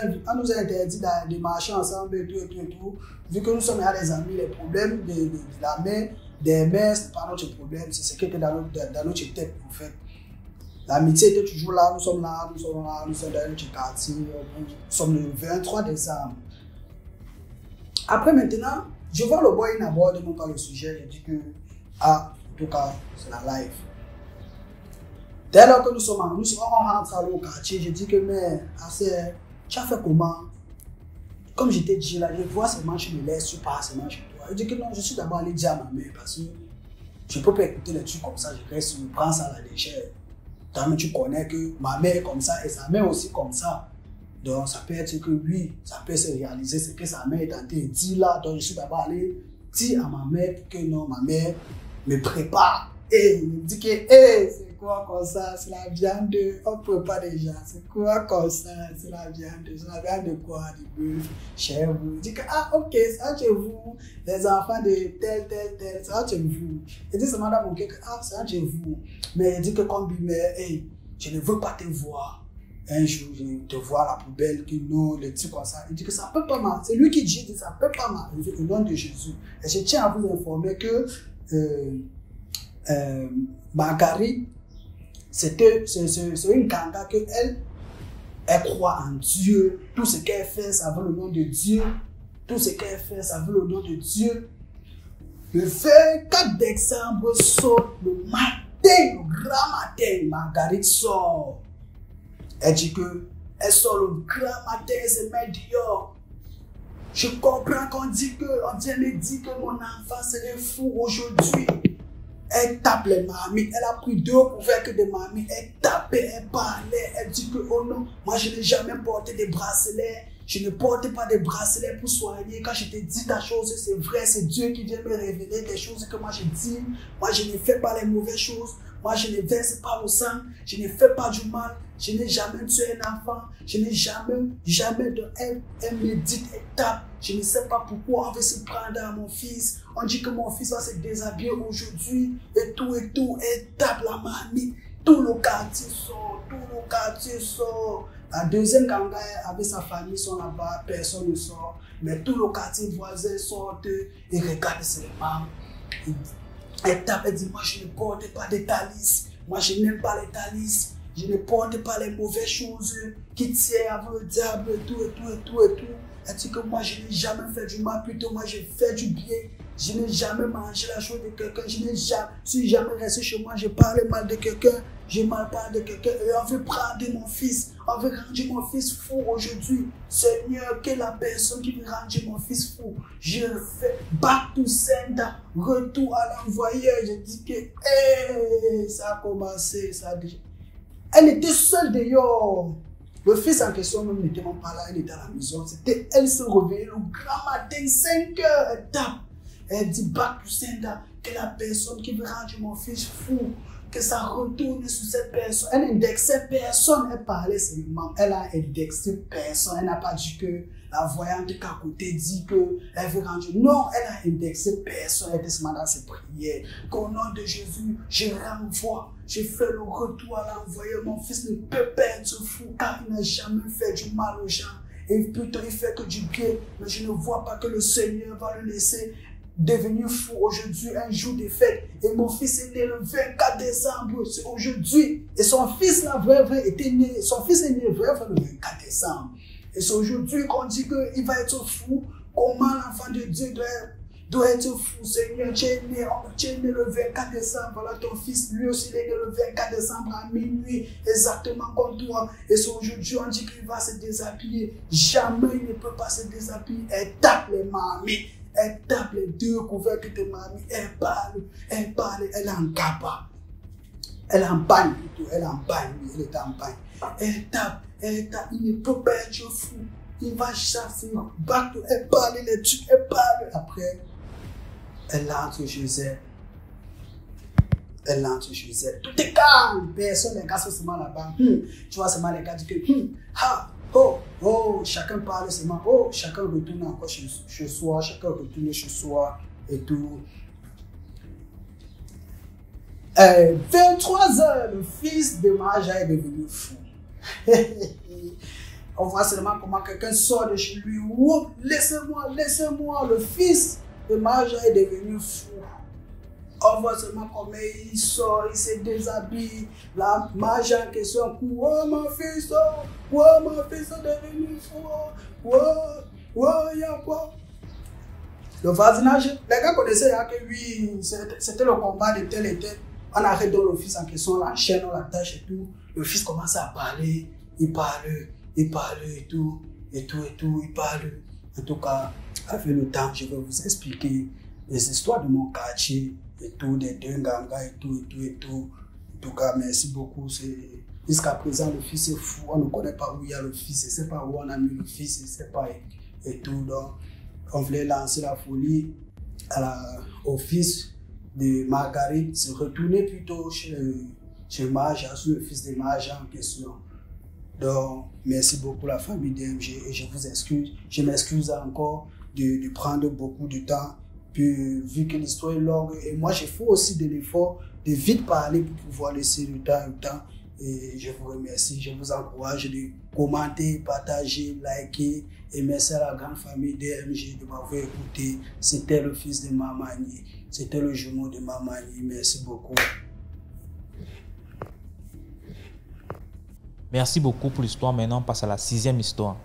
interdit de marcher ensemble et tout. Vu que nous sommes là les amis, les problèmes de la mère, des mères, ce n'est pas notre problème, c'est ce qui était dans notre tête en fait. L'amitié était toujours là, nous sommes dans notre quartier, nous sommes le 23 décembre. Après maintenant, je vois le boy, il n'aborde même pas le sujet, je dis que, en tout cas, c'est la life. Dès lors que on rentre au quartier, je dis que, mais, tu as fait comment? Comme je t'ai dit là, je vois seulement, tu me laisses, tu pars seulement chez toi. Je dis que non, je suis d'abord allé dire à ma mère parce que je ne peux pas écouter les trucs comme ça, je prends ça à la légère. Toi-même, tu connais que ma mère est comme ça et sa mère aussi comme ça. Donc, ça peut être que oui, ça peut se réaliser ce que sa mère est en train de dire là. Donc, je suis d'abord allé dire à ma mère que non, ma mère me prépare. Et il me dit que, c'est quoi comme ça? C'est la viande, on prépare déjà. C'est quoi comme ça? C'est la viande de quoi? Du bœuf, chèvre. Il dit que, ok, ça chez vous, les enfants de tel, ça chez vous. Il dit seulement dans mon cœur que, ça chez vous. Mais il dit que comme mais, je ne veux pas te voir. Un jour, je te vois à la poubelle, que non, le truc comme ça. Il dit que ça ne peut pas m'arriver. C'est lui qui dit, ça ne peut pas m'arriver au nom de Jésus. Et je tiens à vous informer que Marguerite, c'est une ganga que elle croit en Dieu. Tout ce qu'elle fait, ça veut le nom de Dieu. Tout ce qu'elle fait, ça veut le nom de Dieu. Le 24 décembre sort le matin, le grand matin, Marguerite sort. Elle dit que elle sort le grand matin, elle se met dehors. Je comprends qu'on dit que, elle me dit que mon enfant serait fou aujourd'hui. Elle tape les mamies, elle a pris 2 couvercles de mamies, elle tapait, elle parlait, elle dit que oh non, moi je n'ai jamais porté des bracelets, je ne porte pas des bracelets pour soigner. Quand je te dis ta chose, c'est vrai, c'est Dieu qui vient me révéler des choses que moi je dis. Moi je ne fais pas les mauvaises choses, moi je ne verse pas le sang, je ne fais pas du mal, je n'ai jamais tué un enfant, je n'ai jamais de elle me dit, elle tape. Je ne sais pas pourquoi on veut se prendre à mon fils. On dit que mon fils va se déshabiller aujourd'hui et tout, elle tape la mamie. Tout le quartier sort, La deuxième ganga avec sa famille sont là-bas, personne ne sort. Mais tout le quartier voisin sort et regarde seulement. Elle tape, elle dit, moi je ne porte pas de talis. Moi je n'aime pas les talis. Je ne porte pas les mauvaises choses qui tiennent avec le diable et tout. Elle dit que moi je n'ai jamais fait du mal, plutôt moi je fais du bien. Je n'ai jamais mangé la chose de quelqu'un, je suis jamais resté chez moi, je parle mal de quelqu'un. j'ai mal parlé de quelqu'un et on veut prendre mon fils, on veut rendre mon fils fou aujourd'hui. Seigneur, que la personne qui veut rendre mon fils fou, je fais back to sender, retour à l'envoyeur. Je dis que hey, ça a commencé, ça a déjà. Elle était seule dehors. Le fils en question même n'était même pas là, elle était à la maison. C'était elle se réveillait le grand matin, 5 heures, elle tape. Elle dit back to sender, que la personne qui veut rendre mon fils fou, que ça retourne sur cette personne. Elle n'indexait personne, elle parlait seulement. Elle a indexé personne. Elle n'a pas dit que la voyante qu'à côté dit qu'elle veut rendre. Non, elle a indexé personne. Elle était seulement dans ses prières. Qu'au nom de Jésus, je renvoie. Je fais le retour à l'envoyeur. Mon fils ne peut pas être fou car il n'a jamais fait du mal aux gens. Et plutôt il fait que du bien. Mais je ne vois pas que le Seigneur va le laisser devenu fou aujourd'hui, un jour de fête. Et mon fils est né le 24 décembre, c'est aujourd'hui. Et son fils, là, vrai, était né, son fils est né vrai le 24 décembre. Et c'est aujourd'hui qu'on dit qu'il va être fou. Comment l'enfant de Dieu doit être fou, Seigneur? Tu es né le 24 décembre, voilà ton fils, lui aussi, il est né le 24 décembre à minuit, exactement comme toi. Et c'est aujourd'hui, on dit qu'il va se déshabiller. Jamais il ne peut pas se déshabiller. Elle tape les mamies. Elle tape les 2 couvercles de mamie, elle parle, elle est en capa. Elle est en bagne plutôt, elle est en bagne, elle est en bagne. Elle tape, il ne peut pas être fou. Il va chasser, battre, elle parle, les trucs, elle parle. Après, elle entre chez elle. Elle entre chez elle. Tout est calme, personne, les gars sont seulement là-bas. Tu vois seulement les gars disent que, oh, chacun parle seulement, chacun retourne encore chez soi, chacun retourne chez soi et tout. 23 heures, le fils de Maja est devenu fou. On voit seulement comment quelqu'un sort de chez lui. Oh, laissez-moi, le fils de Maja est devenu fou. On voit seulement comment il sort, il se déshabille. La Maja en question, mon fils est devenu fou. Il y a quoi? Le voisinage, les gars connaissaient que oui, c'était le combat de tel et tel. On arrête donc le fils en question, la chaîne, on l'attache et tout. Le fils commence à parler, il parle et tout, il parle. En tout cas, avec le temps, je vais vous expliquer les histoires de mon quartier et tout, des 2 gangas et tout. En tout cas, merci beaucoup. Jusqu'à présent, le fils est fou. On ne connaît pas où il y a le fils, il ne sait pas où on a mis le fils, il ne sait pas et tout. Donc, on voulait lancer la folie au fils de Marguerite, se retourner plutôt chez Maja, sur le fils de Maja en question. Donc, merci beaucoup la famille DMG et je m'excuse encore de prendre beaucoup de temps. Puis, vu que l'histoire est longue, et moi je fais aussi de l'effort de vite parler pour pouvoir laisser le temps. Et je vous remercie, je vous encourage de commenter, partager, liker. Et merci à la grande famille DMG de m'avoir écouté. C'était le fils de Mamani, c'était le jumeau de Mamani. Merci beaucoup. Merci beaucoup pour l'histoire. Maintenant, on passe à la 6e histoire.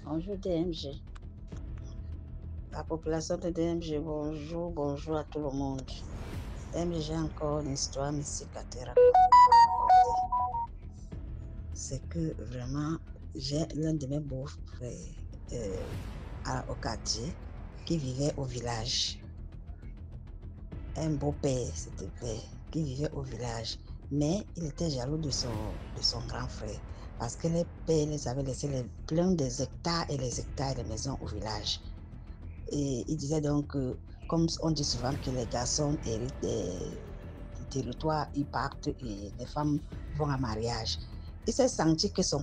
Bonjour DMG. La population de DMG, bonjour à tout le monde. DMG, j'ai encore une histoire mystique à te raconter. C'est que vraiment, j'ai l'un de mes beaux-frères au quartier qui vivait au village. Un beau-père, c'était père, qui vivait au village. Mais il était jaloux de son grand frère parce que les pères les avaient laissé plein des hectares et les hectares de maisons au village. Et il disait donc que, comme on dit souvent que les garçons héritent du territoire, ils partent et les femmes vont à mariage. Il s'est senti que son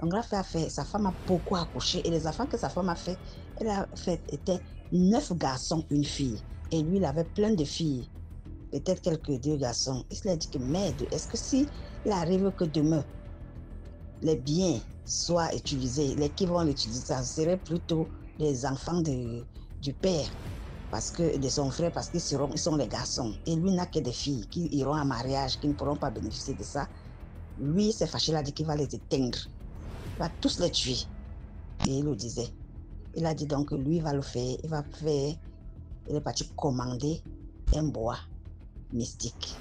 grand frère sa femme a beaucoup accouché et les enfants que sa femme a fait, elle a fait étaient 9 garçons, une fille. Et lui, il avait plein de filles. Peut-être quelques 2 garçons. Il s'est dit que merde, est-ce que si il arrive que demain, les biens soient utilisés, les qui vont l'utiliser, ça serait plutôt les enfants du père, parce que de son frère, parce qu'ils sont les garçons. Et lui n'a que des filles qui iront à mariage, qui ne pourront pas bénéficier de ça. Lui s'est fâché, il a dit qu'il va les éteindre. Il va tous les tuer. Et il le disait. Il a dit donc que lui va le faire. Il est parti commander un bois mystique.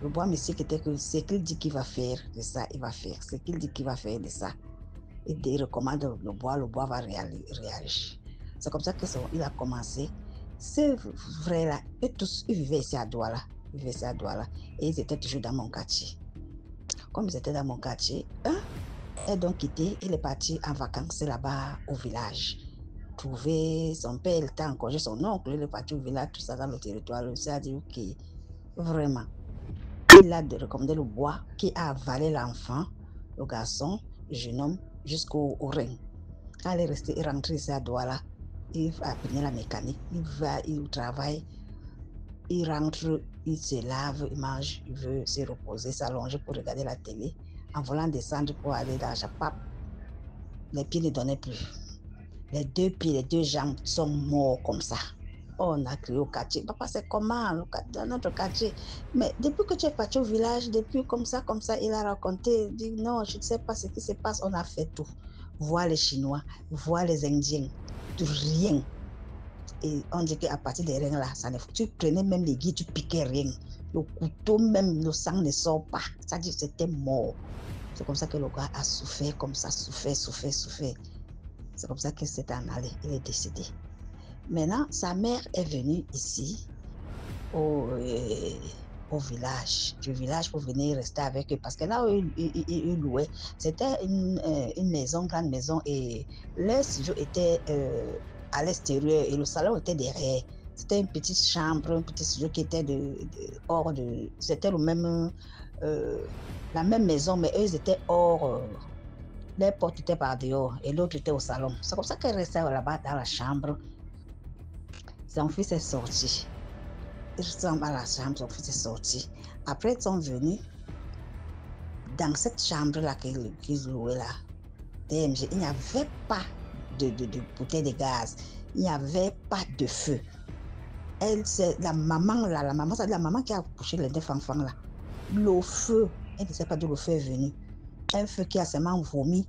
Le bois mystique était que ce qu'il dit qu'il va faire de ça, il va faire. Ce qu'il dit qu'il va faire de ça, il recommande le bois va réagir. C'est comme ça qu'il a commencé. Ce vrai-là, eux tous, ils vivaient ici à Douala. Et ils étaient toujours dans mon quartier. Comme ils étaient dans mon quartier, un est donc quitté, il est parti en vacances là-bas au village. Trouver son père, il était en congé, son oncle, il est parti au village, tout ça dans le territoire. Le monsieur a dit, ok, vraiment. Il a recommandé le bois qui a avalé l'enfant, le garçon, le jeune homme, jusqu'au rein. Quand il est resté, il est rentré ici à Douala, il a appris la mécanique, il va, il travaille, il rentre, il se lave, il mange, il veut se reposer, s'allonger pour regarder la télé. En voulant descendre pour aller dans la chapap, les pieds ne donnaient plus. Les deux pieds, les deux jambes sont morts comme ça. On a crié au quartier. Papa, c'est comment dans notre quartier? Mais depuis que tu es parti au village, depuis comme ça, il a raconté. Il dit non, je ne sais pas ce qui se passe. On a fait tout. Voir les Chinois, voir les Indiens, rien. Et on dit qu'à partir des reins là, ça ne faut. Tu prenais même les guides, tu piquais rien. Le couteau, même le sang ne sort pas. Ça dit que c'était mort. C'est comme ça que le gars a souffert, comme ça, souffert. C'est comme ça qu'il s'est en allé. Il est décédé. Maintenant, sa mère est venue ici, au village, du village pour venir rester avec eux. Parce que là où il louait, c'était une maison, grande maison, et le studio était à l'extérieur et le salon était derrière. C'était une petite chambre, un petit studio qui était hors de... C'était le même, la même maison, mais eux, ils étaient hors... les portes étaient par dehors et l'autre était au salon. C'est comme ça qu'elle restait là-bas dans la chambre. Son fils est sorti. Ils sont à la chambre, son fils est sorti. Après, ils sont venus dans cette chambre-là qu'ils louaient là. DMG, il n'y avait pas de bouteille de gaz. Il n'y avait pas de feu. Elle, c'est la maman là, c'est la maman qui a couché les 9 enfants là. Le feu, elle ne sait pas d'où le feu est venu. Un feu qui a seulement vomi.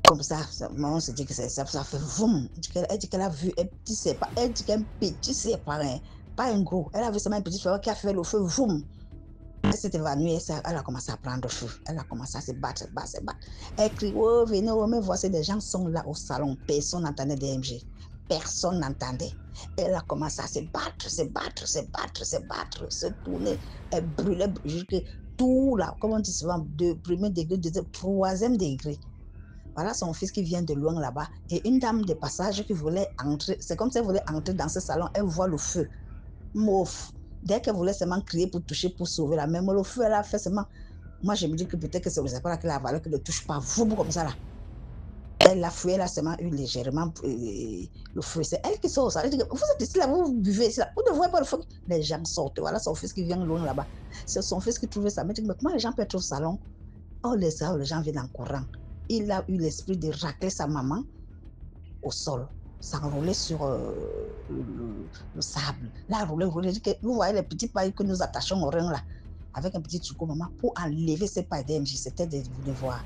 Comme ça, on se dit que ça fait voum. Elle dit qu'elle a vu un petit serpent. Elle dit qu'un petit serpent, pas un gros. Elle a vu seulement un petit serpent qui a fait le feu, voum. Elle s'est évanouie, elle a commencé à prendre feu. Elle a commencé à se battre. Elle crie, oh, venez, oh, mais voici, des gens sont là au salon. Personne n'entendait DMG. Personne n'entendait. Elle a commencé à se battre, se tourner. Elle brûlait jusqu'à tout là, comme on dit souvent, de premier degré, deuxième, troisième degré. Voilà son fils qui vient de loin là-bas. Et une dame de passage qui voulait entrer, c'est comme si elle voulait entrer dans ce salon, elle voit le feu. Mouf. Dès qu'elle voulait seulement crier pour toucher, pour sauver la même, le feu, elle a fait seulement. Moi, je me dis que peut-être que c'est le serpent qui a avalé, que ne touche pas, vous comme ça là. Elle a fouillé, elle a seulement eu légèrement le feu. C'est elle qui sort ça. Elle dit, vous êtes ici là, vous buvez ici là, vous ne voyez pas le feu. Les gens sortent. Voilà son fils qui vient loin là-bas. C'est son fils qui trouvait ça. Mais comment les gens peuvent être au salon? Oh, les gens viennent en courant. Il a eu l'esprit de racler sa maman au sol, s'enrouler sur le sable. Là, rouler. Vous voyez les petits pailles que nous attachons au rein là, avec un petit truc, maman, pour enlever ces pailles d'MJ. C'était de vous voir.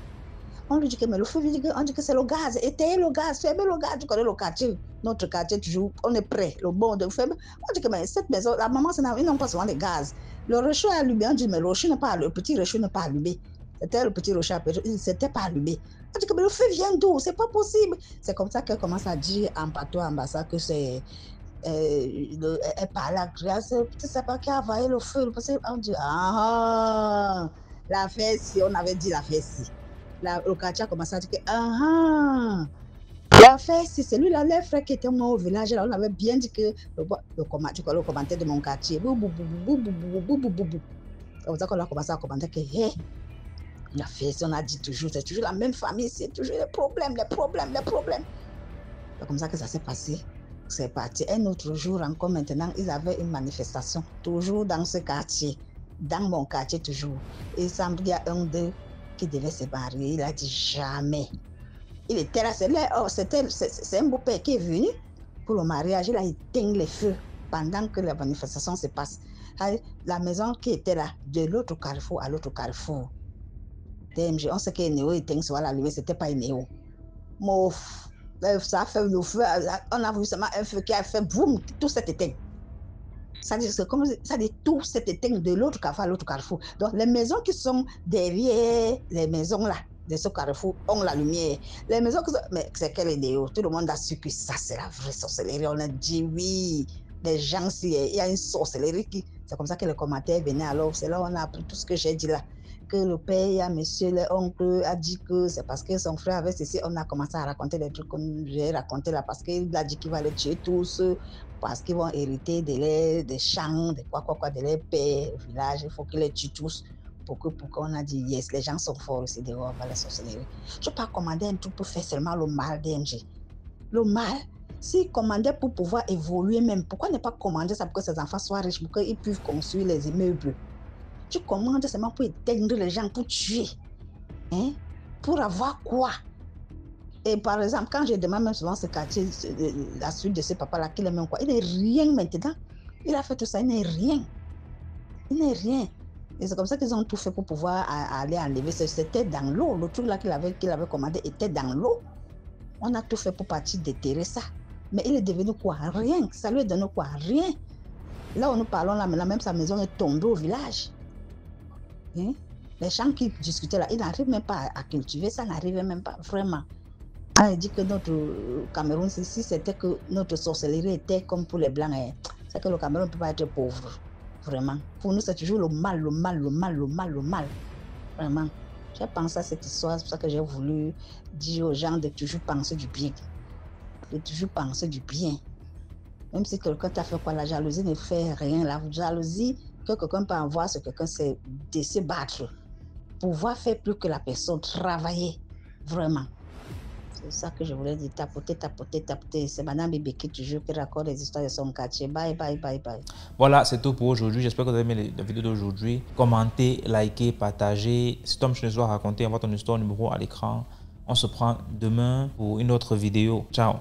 On lui dit que mais le feu, on dit que c'est le gaz. Éteignez le gaz, fermez le gaz. Tu connais le quartier, notre quartier toujours, on est prêt. Le bon de fermer. On dit que mais cette maison, la maman, ils n'ont pas souvent de gaz. Le réchaud est allumé. On dit mais le petit réchaud n'est pas allumé. C'était le petit rocher, c'était pas allumé. On dit que mais le feu vient d'où? C'est pas possible. C'est comme ça qu'elle commence à dire en patois, en bassa, que c'est. Elle parle à crier, c'est le petit sapin qui a avalé le feu. On dit, ah, la fête si, on avait dit la fête si. Le quartier a commencé à dire que, ah, la fête si, c'est lui là, les frères qui étaient moi au village, là, on avait bien dit que le commentaire de mon quartier, c'est comme ça qu'on a commencé à commenter que, hé. La fête, on a dit toujours, c'est toujours la même famille, c'est toujours les problèmes. C'est comme ça que ça s'est passé. C'est parti. Un autre jour encore maintenant, ils avaient une manifestation, toujours dans ce quartier, dans mon quartier toujours. Il semble qu'il y a un d'eux qui devait se marier. Il a dit jamais. Il était là, c'est un beau-père qui est venu pour le mariage. Il a éteint les feux pendant que la manifestation se passe. La maison qui était là, de l'autre carrefour à l'autre carrefour. DMG, on sait que Néo éteint sur la lumière, c'était pas Néo. Mouf, ça a fait le feu, on a vu seulement un feu qui a fait boum, tout s'est éteint. Ça dit, c'est comme ça dit, tout s'est éteint de l'autre carrefour à l'autre carrefour. Donc, les maisons qui sont derrière les maisons là, de ce carrefour, ont la lumière. Les maisons qui sont... Mais c'est quelle idée? Tout le monde a su que ça, c'est la vraie sorcellerie. On a dit oui. Les gens, il y a une sorcellerie qui... C'est comme ça que les commentaires venaient. Alors, c'est là où on a appris tout ce que j'ai dit là. Que le père, monsieur, l'oncle a dit que c'est parce que son frère avait ceci. On a commencé à raconter des trucs comme j'ai raconté là, parce qu'il a dit qu'il va les tuer tous, parce qu'ils vont hériter des champs, de quoi, de leur père au village. Il faut qu'ils les tuent tous. Pour qu'on a dit, yes, les gens sont forts aussi dehors, on va les sorcellerie. Je ne peux pas commander un truc pour faire seulement le mal d'NG. Le mal, s'ils commandaient pour pouvoir évoluer même, pourquoi ne pas commander ça pour que ses enfants soient riches, pour qu'ils puissent construire les immeubles? Tu commandes seulement pour éteindre les gens, pour tuer. Hein? Pour avoir quoi? Et par exemple, quand je demande même souvent ce quartier, la suite de ce papa-là, qu'il est même quoi, il n'est rien maintenant. Il a fait tout ça, il n'est rien. Il n'est rien. Et c'est comme ça qu'ils ont tout fait pour pouvoir aller enlever. C'était dans l'eau. Le truc là qu'il avait commandé était dans l'eau. On a tout fait pour partir déterrer ça. Mais il est devenu quoi? Rien. Ça lui est donné quoi? Rien. Là où nous parlons là, maintenant, même sa maison est tombée au village. Hein? Les gens qui discutaient là, ils n'arrivent même pas à cultiver, ça n'arrivait même pas vraiment. On a dit que notre Cameroun, si c'était que notre sorcellerie était comme pour les Blancs, c'est que le Cameroun ne peut pas être pauvre. Vraiment. Pour nous, c'est toujours le mal. Vraiment. J'ai pensé à cette histoire, c'est pour ça que j'ai voulu dire aux gens de toujours penser du bien. De toujours penser du bien. Même si quelqu'un t'a fait quoi, la jalousie ne fait rien. La jalousie, que quelqu'un peut avoir sur quelqu'un, c'est de se battre. Pouvoir faire plus que la personne, travailler. Vraiment. C'est ça que je voulais dire, tapoter. C'est Madame Bibeki toujours qui raconte les histoires de son quartier. Bye. Voilà, c'est tout pour aujourd'hui. J'espère que vous avez aimé la vidéo d'aujourd'hui. Commentez, likez, partagez. Si Tom Schnezois a raconté, envoie ton histoire, numéro à l'écran. On se prend demain pour une autre vidéo. Ciao.